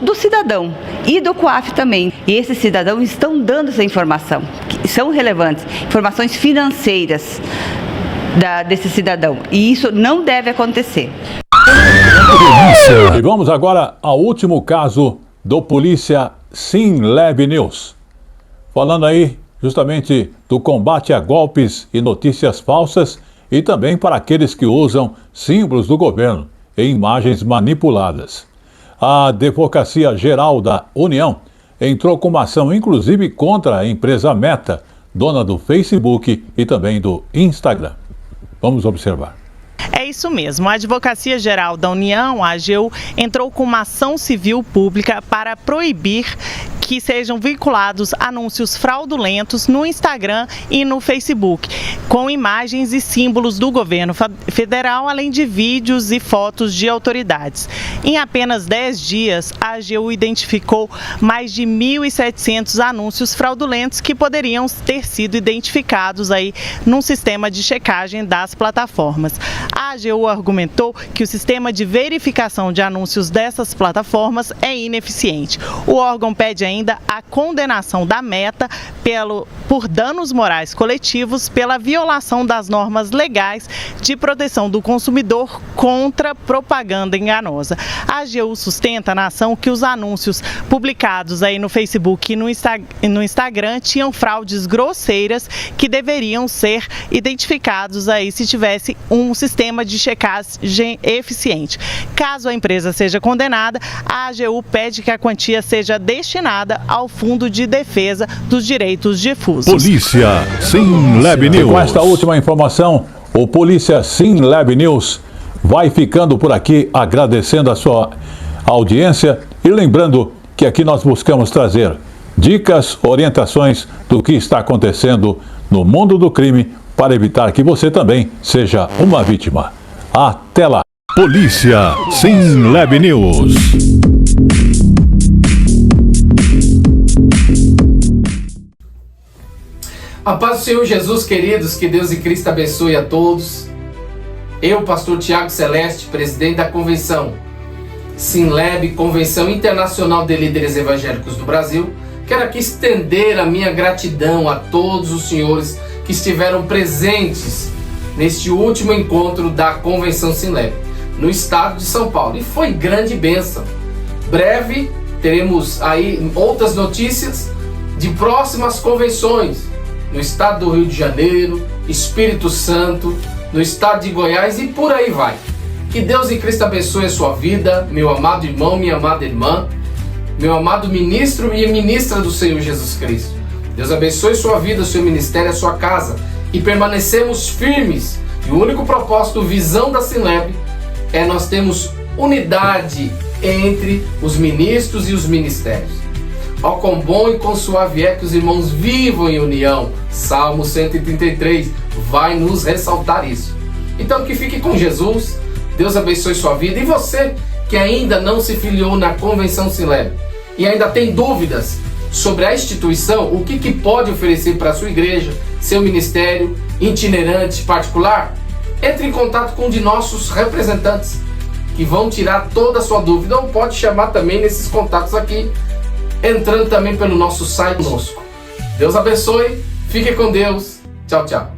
do cidadão e do COAF também. E esses cidadãos estão dando essa informação, que são relevantes, informações financeiras desse cidadão. E isso não deve acontecer. E vamos agora ao último caso do Polícia SimLab News. Falando aí justamente do combate a golpes e notícias falsas e também para aqueles que usam símbolos do governo e imagens manipuladas. A Advocacia Geral da União entrou com uma ação, inclusive, contra a empresa Meta, dona do Facebook e também do Instagram. Vamos observar. É isso mesmo. A Advocacia Geral da União, a AGU, entrou com uma ação civil pública para proibir que sejam vinculados anúncios fraudulentos no Instagram e no Facebook, com imagens e símbolos do governo federal, além de vídeos e fotos de autoridades. Em apenas 10 dias, a AGU identificou mais de 1.700 anúncios fraudulentos que poderiam ter sido identificados aí num sistema de checagem das plataformas. A AGU argumentou que o sistema de verificação de anúncios dessas plataformas é ineficiente. O órgão pede ainda a condenação da Meta por danos morais coletivos pela violação das normas legais de proteção do consumidor contra propaganda enganosa. A AGU sustenta na ação que os anúncios publicados aí no Facebook e no Instagram tinham fraudes grosseiras que deveriam ser identificados aí se tivesse um sistema de checagem eficiente. Caso a empresa seja condenada, a AGU pede que a quantia seja destinada ao Fundo de Defesa dos Direitos Difusos. Polícia SimLab News. E com esta última informação, o Polícia SimLab News vai ficando por aqui, agradecendo a sua audiência e lembrando que aqui nós buscamos trazer dicas, orientações do que está acontecendo no mundo do crime para evitar que você também seja uma vítima. Até lá. Polícia SimLab News. A paz do Senhor Jesus, queridos, que Deus e Cristo abençoe a todos. Eu, pastor Tiago Celeste, presidente da convenção SimLab, Convenção Internacional de Líderes Evangélicos do Brasil, quero aqui estender a minha gratidão a todos os senhores que estiveram presentes neste último encontro da Convenção SimLab, no estado de São Paulo. E foi grande bênção. Breve teremos aí outras notícias de próximas convenções no estado do Rio de Janeiro, Espírito Santo, no estado de Goiás e por aí vai. Que Deus em Cristo abençoe a sua vida, meu amado irmão, minha amada irmã, meu amado ministro e ministra do Senhor Jesus Cristo. Deus abençoe sua vida, seu ministério, a sua casa e permanecemos firmes. E o único propósito, visão da SimLab é nós temos unidade entre os ministros e os ministérios. Ó, quão bom e quão suave é que os irmãos vivam em união. Salmo 133 vai nos ressaltar isso. Então que fique com Jesus, Deus abençoe sua vida. E você que ainda não se filiou na Convenção SimLab e ainda tem dúvidas sobre a instituição, o que pode oferecer para a sua igreja, seu ministério, itinerante, particular, entre em contato com um de nossos representantes que vão tirar toda a sua dúvida, ou pode chamar também nesses contatos aqui, entrando também pelo nosso site conosco. Deus abençoe, fique com Deus, tchau, tchau.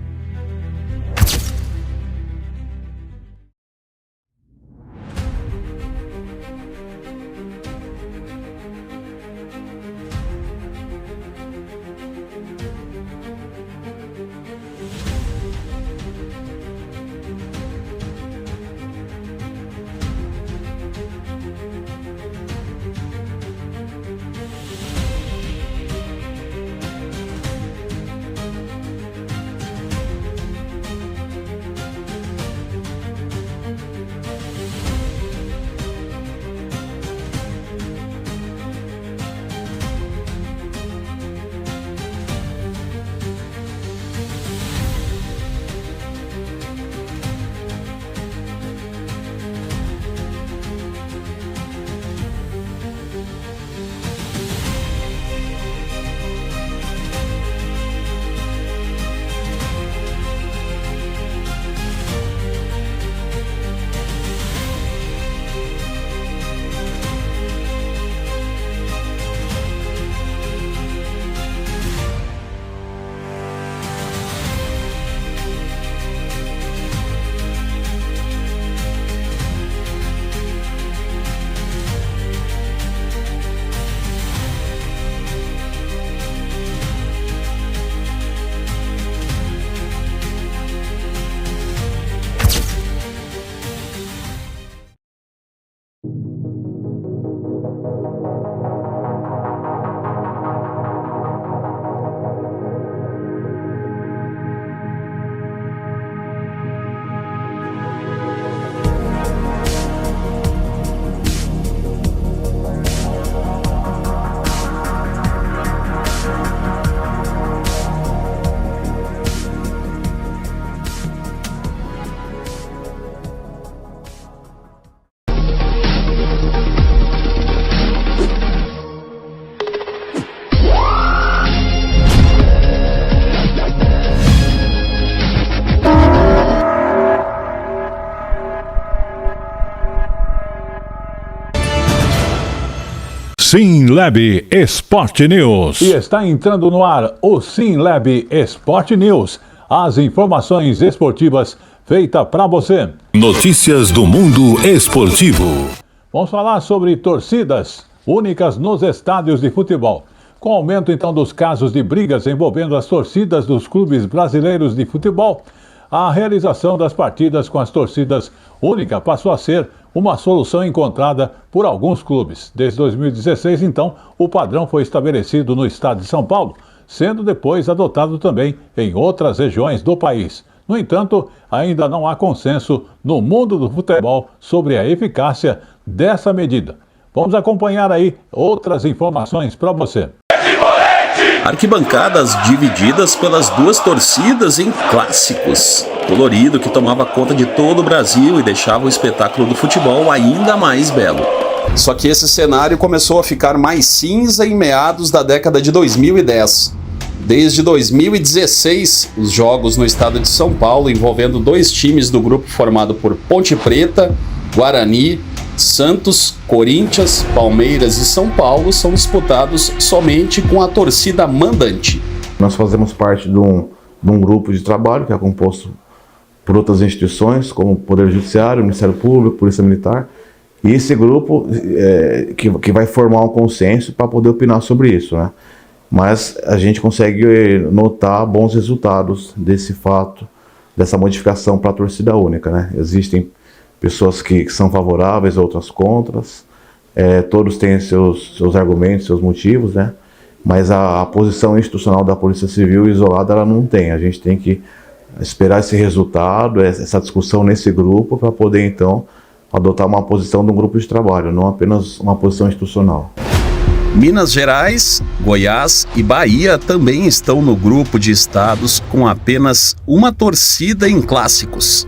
SimLab Sport News. E está entrando no ar o SimLab Sport News. As informações esportivas feitas para você. Notícias do mundo esportivo. Vamos falar sobre torcidas únicas nos estádios de futebol. Com o aumento, então, dos casos de brigas envolvendo as torcidas dos clubes brasileiros de futebol, a realização das partidas com as torcidas únicas passou a ser uma solução encontrada por alguns clubes. Desde 2016, então, o padrão foi estabelecido no estado de São Paulo, sendo depois adotado também em outras regiões do país. No entanto, ainda não há consenso no mundo do futebol sobre a eficácia dessa medida. Vamos acompanhar aí outras informações para você. Arquibancadas divididas pelas duas torcidas em clássicos. Colorido que tomava conta de todo o Brasil e deixava o espetáculo do futebol ainda mais belo. Só que esse cenário começou a ficar mais cinza em meados da década de 2010. Desde 2016, os jogos no estado de São Paulo, envolvendo dois times do grupo formado por Ponte Preta, Guarani, Santos, Corinthians, Palmeiras e São Paulo, são disputados somente com a torcida mandante. Nós fazemos parte de um grupo de trabalho que é composto por outras instituições, como o Poder Judiciário, o Ministério Público, Polícia Militar, e esse grupo que vai formar um consenso para poder opinar sobre isso, né? Mas a gente consegue notar bons resultados desse fato, dessa modificação para a torcida única, né? Existem pessoas que são favoráveis, outras contras, todos têm seus argumentos, seus motivos, né? Mas a posição institucional da Polícia Civil isolada ela não tem. A gente tem que esperar esse resultado, essa discussão nesse grupo, para poder então adotar uma posição de um grupo de trabalho, não apenas uma posição institucional. Minas Gerais, Goiás e Bahia também estão no grupo de estados com apenas uma torcida em clássicos.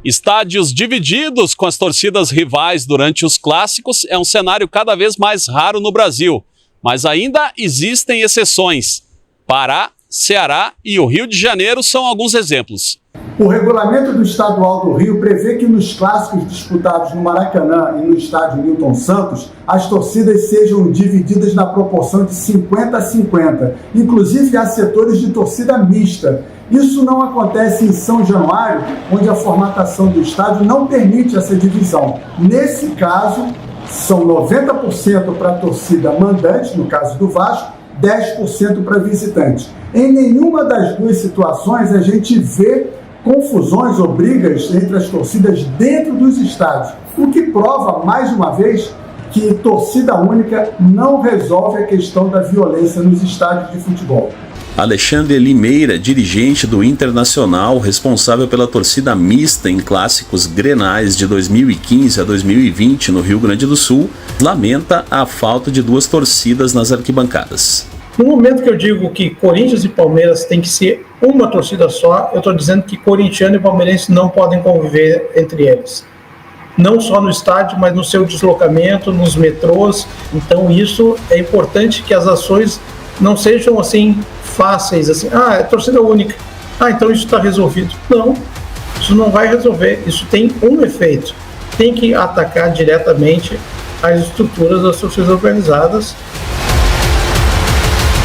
Estádios divididos com as torcidas rivais durante os clássicos é um cenário cada vez mais raro no Brasil, mas ainda existem exceções. Pará, Ceará e o Rio de Janeiro são alguns exemplos. O regulamento do Estadual do Rio prevê que nos clássicos disputados no Maracanã e no estádio Newton Santos, as torcidas sejam divididas na proporção de 50-50, inclusive há setores de torcida mista. Isso não acontece em São Januário, onde a formatação do estádio não permite essa divisão. Nesse caso, são 90% para a torcida mandante, no caso do Vasco, 10% para visitante. Em nenhuma das duas situações a gente vê confusões ou brigas entre as torcidas dentro dos estádios, o que prova, mais uma vez, que torcida única não resolve a questão da violência nos estádios de futebol. Alexandre Limeira, dirigente do Internacional, responsável pela torcida mista em clássicos grenais de 2015 a 2020 no Rio Grande do Sul, lamenta a falta de duas torcidas nas arquibancadas. No momento que eu digo que Corinthians e Palmeiras tem que ser uma torcida só, eu estou dizendo que corintiano e palmeirense não podem conviver entre eles. Não só no estádio, mas no seu deslocamento, nos metrôs. Então isso é importante, que as ações não sejam assim fáceis, assim, é torcida única, então isso está resolvido. Não, isso não vai resolver, isso tem um efeito, tem que atacar diretamente as estruturas das torcidas organizadas.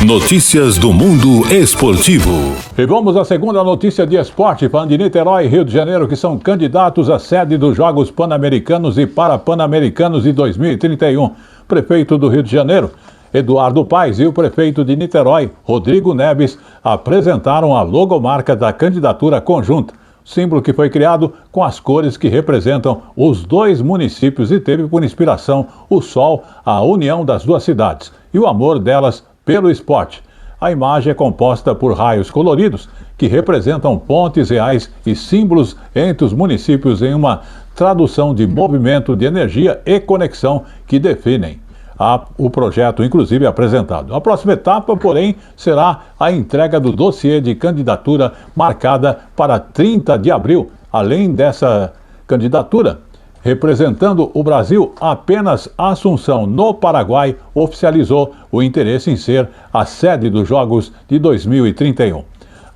Notícias do mundo esportivo. E vamos à segunda notícia de esporte, falando de Niterói e Rio de Janeiro, que são candidatos à sede dos Jogos Pan-Americanos e Parapan-Americanos de 2031. Prefeito do Rio de Janeiro, Eduardo Paes, e o prefeito de Niterói, Rodrigo Neves, apresentaram a logomarca da candidatura conjunta, símbolo que foi criado com as cores que representam os dois municípios e teve por inspiração o sol, a união das duas cidades e o amor delas pelo esporte. A imagem é composta por raios coloridos que representam pontes reais e símbolos entre os municípios em uma tradução de movimento de energia e conexão que definem o projeto, inclusive, apresentado. A próxima etapa, porém, será a entrega do dossiê de candidatura marcada para 30 de abril. Além dessa candidatura, representando o Brasil, apenas Assunção, no Paraguai, oficializou o interesse em ser a sede dos Jogos de 2031.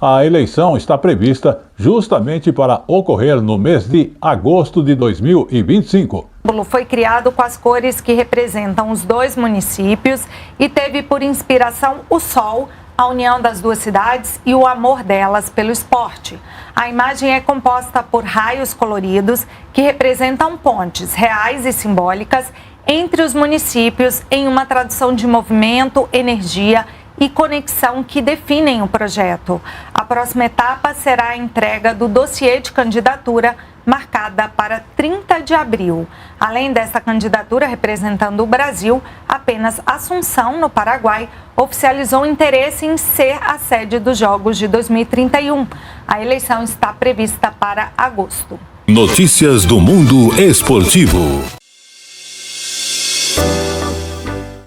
A eleição está prevista justamente para ocorrer no mês de agosto de 2025. Foi criado com as cores que representam os dois municípios e teve por inspiração o sol, a união das duas cidades e o amor delas pelo esporte. A imagem é composta por raios coloridos que representam pontes reais e simbólicas entre os municípios em uma tradução de movimento, energia e conexão que definem o projeto. A próxima etapa será a entrega do dossiê de candidatura, marcada para 30 de abril. Além dessa candidatura representando o Brasil, apenas Assunção, no Paraguai, oficializou interesse em ser a sede dos Jogos de 2031. A eleição está prevista para agosto. Notícias do mundo esportivo.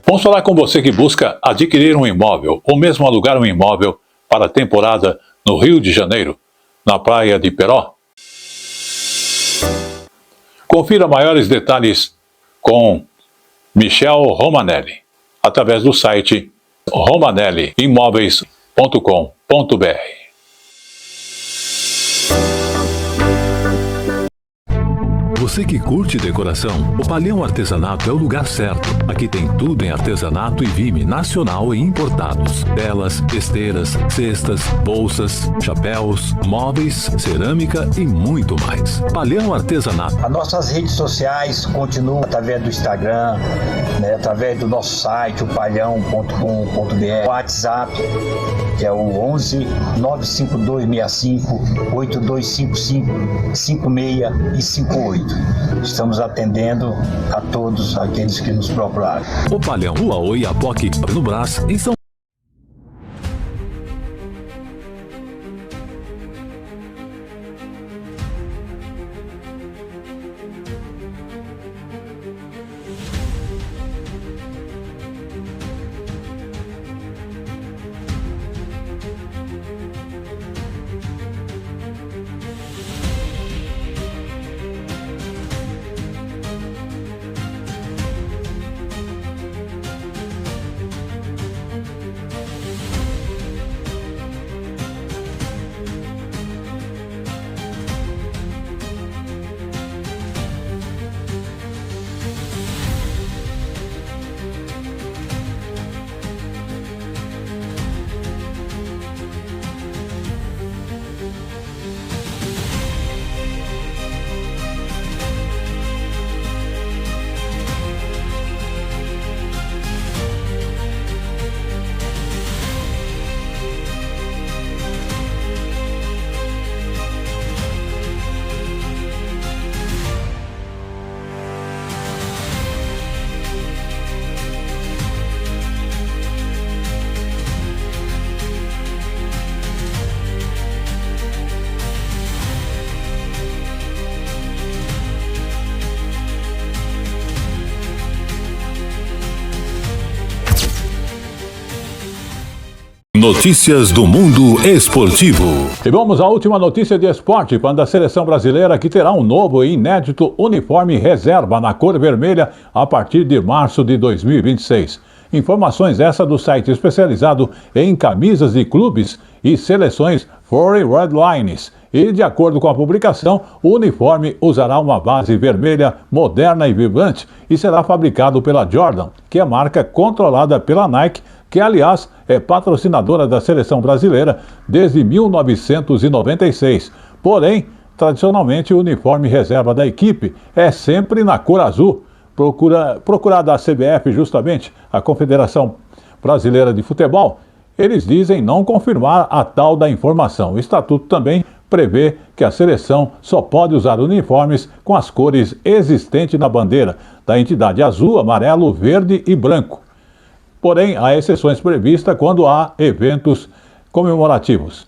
Vamos falar com você que busca adquirir um imóvel ou mesmo alugar um imóvel para a temporada no Rio de Janeiro, na praia de Peró. Confira maiores detalhes com Michel Romanelli, através do site romanelliimóveis.com.br. Você que curte decoração, o Palhão Artesanato é o lugar certo. Aqui tem tudo em artesanato e vime nacional e importados. Telas, esteiras, cestas, bolsas, chapéus, móveis, cerâmica e muito mais. Palhão Artesanato. As nossas redes sociais continuam através do Instagram, através do nosso site, o palhão.com.br, o WhatsApp, que é o 11 95265 8255 56 e 58. Estamos atendendo a todos aqueles que nos procuraram. O Palhão, Rua Oiapoque, no Brás, em São Notícias do mundo esportivo. E vamos à última notícia de esporte, quando a seleção brasileira que terá um novo e inédito uniforme reserva na cor vermelha a partir de março de 2026. Informações essa do site especializado em camisas de clubes e seleções Foreign Red Lines. E, de acordo com a publicação, o uniforme usará uma base vermelha moderna e vibrante e será fabricado pela Jordan, que é marca controlada pela Nike, que, aliás, é patrocinadora da seleção brasileira desde 1996. Porém, tradicionalmente, o uniforme reserva da equipe é sempre na cor azul, procurada a CBF, justamente, a Confederação Brasileira de Futebol. Eles dizem não confirmar a tal da informação. O estatuto também prevê que a seleção só pode usar uniformes com as cores existentes na bandeira da entidade azul, amarelo, verde e branco. Porém, há exceções previstas quando há eventos comemorativos.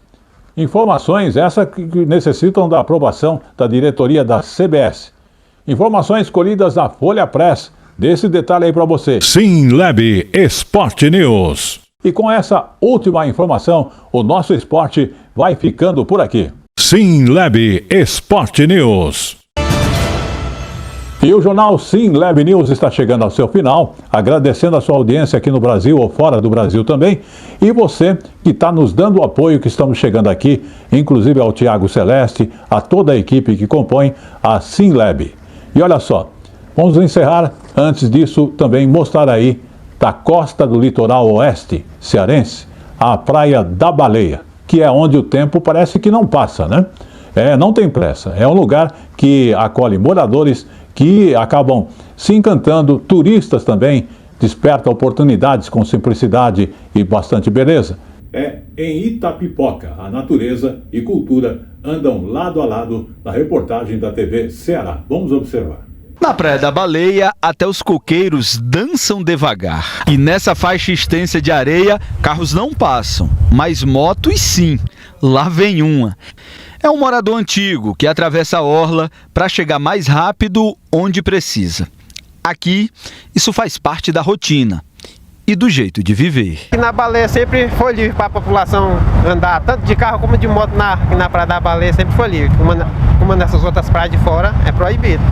Informações essas que necessitam da aprovação da diretoria da CBS. Informações colhidas na Folha Press. Desse detalhe aí para você. SimLab Sport News. E com essa última informação, o nosso esporte vai ficando por aqui. SimLab Sport News. E o jornal SimLab News está chegando ao seu final, agradecendo a sua audiência aqui no Brasil ou fora do Brasil também, e você que está nos dando o apoio que estamos chegando aqui, inclusive ao Tiago Celeste, a toda a equipe que compõe a SimLab. E olha só, Vamos encerrar, antes disso, também mostrar aí da costa do litoral oeste cearense, a Praia da Baleia, que é onde o tempo parece que não passa, né? Não tem pressa. É um lugar que acolhe moradores que acabam se encantando, turistas também, desperta oportunidades com simplicidade e bastante beleza. Em Itapipoca, a natureza e cultura andam lado a lado na reportagem da TV Ceará. Vamos observar. Na Praia da Baleia, até os coqueiros dançam devagar. E nessa faixa extensa de areia, carros não passam, mas motos sim. Lá vem uma. É um morador antigo que atravessa a orla para chegar mais rápido onde precisa. Aqui, isso faz parte da rotina e do jeito de viver. Na Baleia sempre foi livre para a população andar, tanto de carro como de moto na Praia da Baleia sempre foi livre. Uma dessas outras praias de fora é proibido.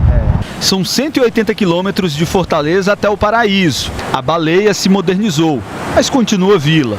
São 180 quilômetros de Fortaleza até o Paraíso. A Baleia se modernizou, mas continua vila.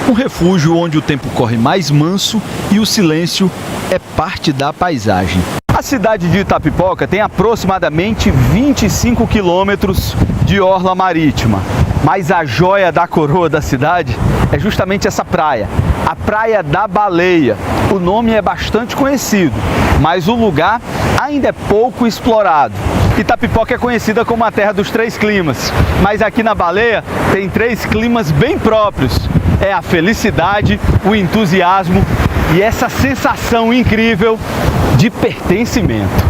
Um refúgio onde o tempo corre mais manso e o silêncio é parte da paisagem. A cidade de Itapipoca tem aproximadamente 25 quilômetros de orla marítima. Mas a joia da coroa da cidade é justamente essa praia, a Praia da Baleia. O nome é bastante conhecido, mas o lugar ainda é pouco explorado. Itapipoca é conhecida como a terra dos 3 climas, mas aqui na Baleia tem 3 climas bem próprios. É a felicidade, o entusiasmo e essa sensação incrível de pertencimento.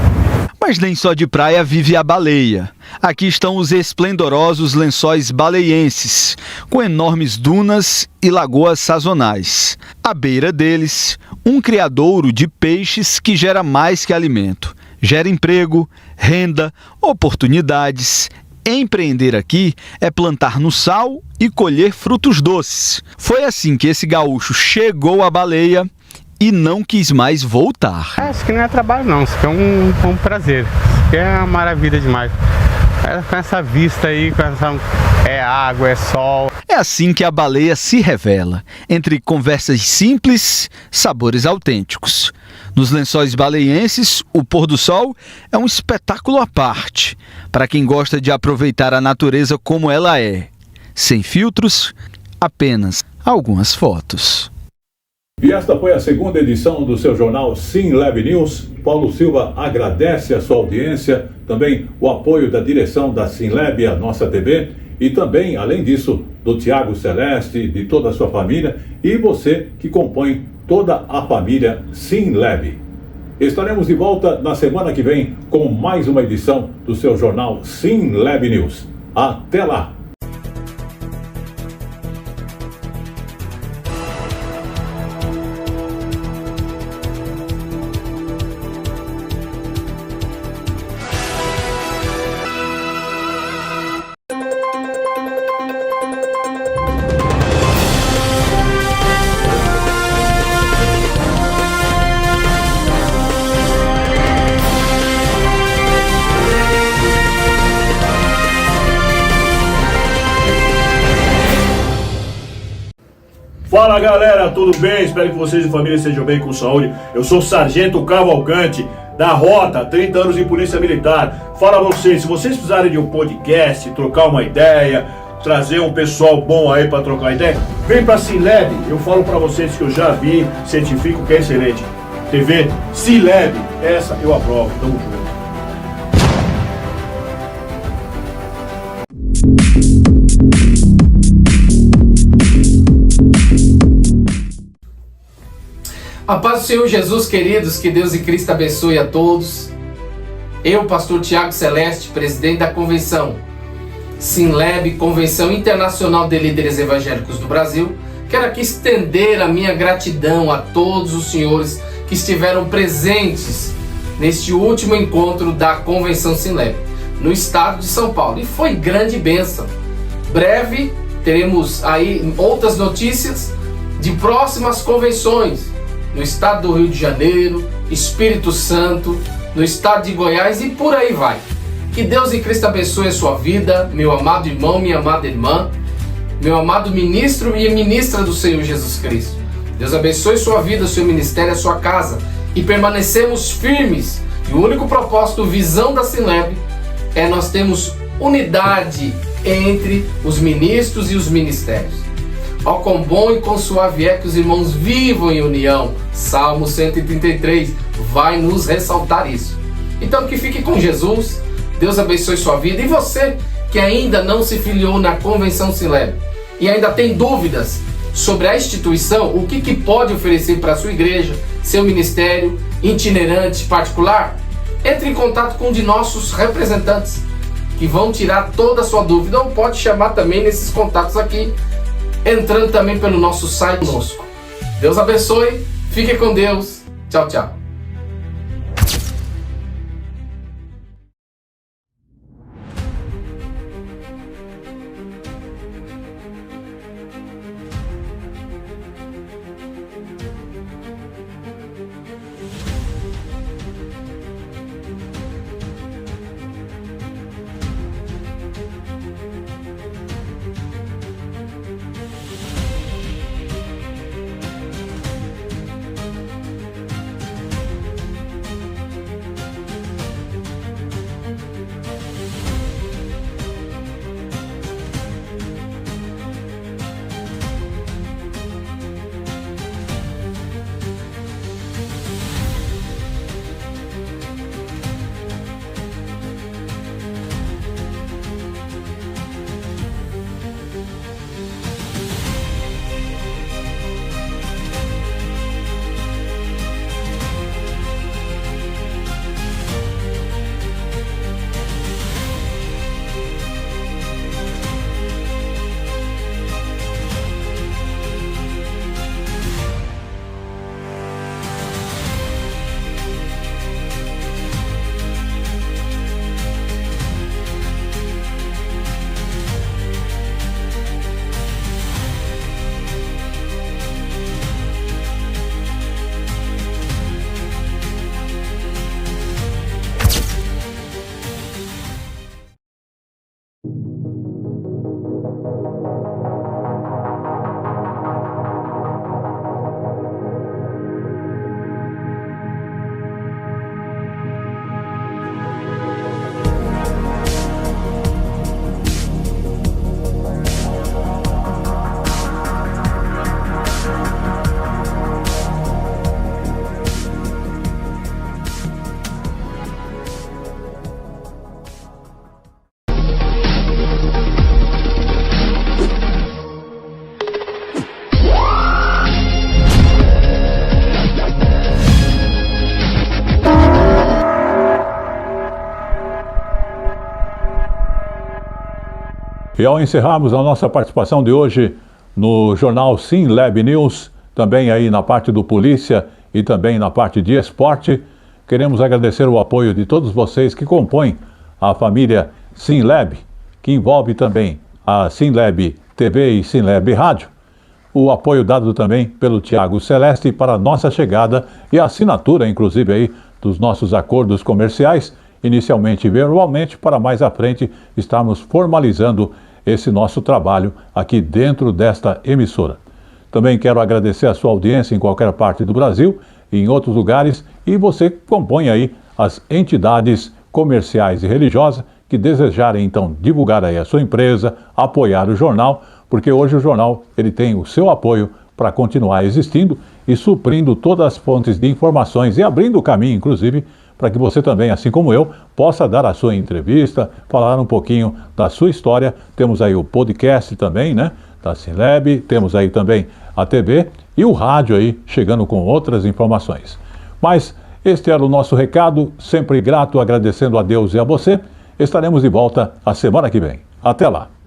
Mas nem só de praia vive a baleia. Aqui estão os esplendorosos lençóis baleienses, com enormes dunas e lagoas sazonais. À beira deles, um criadouro de peixes que gera mais que alimento. Gera emprego, renda, oportunidades. Empreender aqui é plantar no sal e colher frutos doces. Foi assim que esse gaúcho chegou à Baleia e não quis mais voltar. Acho que não é trabalho não, isso aqui é um prazer, isso aqui é uma maravilha demais. Com essa vista aí, é água, é sol. É assim que a Baleia se revela, entre conversas simples, sabores autênticos. Nos lençóis baleienses, o pôr do sol é um espetáculo à parte, para quem gosta de aproveitar a natureza como ela é, sem filtros, apenas algumas fotos. E esta foi a segunda edição do seu jornal SimLab News. Paulo Silva agradece a sua audiência, também o apoio da direção da SimLab, a nossa TV, e também, além disso, do Tiago Celeste, de toda a sua família, e você que compõe toda a família SimLab. Estaremos de volta na semana que vem com mais uma edição do seu jornal SimLab News. Até lá! Fala galera, tudo bem? Espero que vocês e família estejam bem com saúde. Eu sou Sargento Cavalcante, da Rota, 30 anos em Polícia Militar. Fala vocês, se vocês precisarem de um podcast, trocar uma ideia, trazer um pessoal bom aí pra trocar ideia, vem pra SimLab. Eu falo pra vocês que eu já vi, certifico que é excelente. TV SimLab, essa eu aprovo. Tamo junto. A paz do Senhor Jesus, queridos, que Deus e Cristo abençoe a todos. Eu, pastor Tiago Celeste, presidente da convenção SimLab, Convenção Internacional de Líderes Evangélicos do Brasil, quero aqui estender a minha gratidão a todos os senhores que estiveram presentes neste último encontro da convenção SimLab, no estado de São Paulo. E foi grande bênção. Breve teremos aí outras notícias de próximas convenções no estado do Rio de Janeiro, Espírito Santo, no estado de Goiás e por aí vai. Que Deus em Cristo abençoe a sua vida, meu amado irmão, minha amada irmã, meu amado ministro e ministra do Senhor Jesus Cristo. Deus abençoe sua vida, seu ministério, a sua casa, e permanecemos firmes. E o único propósito, visão da SimLab, nós temos unidade entre os ministros e os ministérios. Ó, quão bom e quão suave é que os irmãos vivam em união. Salmo 133 vai nos ressaltar isso. Então que fique com Jesus, Deus abençoe sua vida. E você que ainda não se filiou na Convenção Sinleb e ainda tem dúvidas sobre a instituição, o que pode oferecer para a sua igreja, seu ministério, itinerante, particular, entre em contato com um de nossos representantes, que vão tirar toda a sua dúvida, ou pode chamar também nesses contatos aqui, entrando também pelo nosso site conosco. Deus abençoe, fique com Deus, tchau, tchau. E ao encerrarmos a nossa participação de hoje no jornal Sinleb News, também aí na parte do Polícia e também na parte de Esporte, queremos agradecer o apoio de todos vocês que compõem a família Sinleb, que envolve também a Sinleb TV e Sinleb Rádio. O apoio dado também pelo Tiago Celeste para a nossa chegada e a assinatura, inclusive, aí dos nossos acordos comerciais, inicialmente verbalmente, para mais à frente estarmos formalizando esse nosso trabalho aqui dentro desta emissora. Também quero agradecer a sua audiência em qualquer parte do Brasil e em outros lugares, e você compõe aí as entidades comerciais e religiosas que desejarem então divulgar aí a sua empresa, apoiar o jornal, porque hoje o jornal ele tem o seu apoio para continuar existindo e suprindo todas as fontes de informações e abrindo o caminho, inclusive, para que você também, assim como eu, possa dar a sua entrevista, falar um pouquinho da sua história. Temos aí o podcast também, né, da Sinleb, temos aí também a TV e o rádio aí, chegando com outras informações. Mas este era o nosso recado, sempre grato, agradecendo a Deus e a você. Estaremos de volta a semana que vem. Até lá!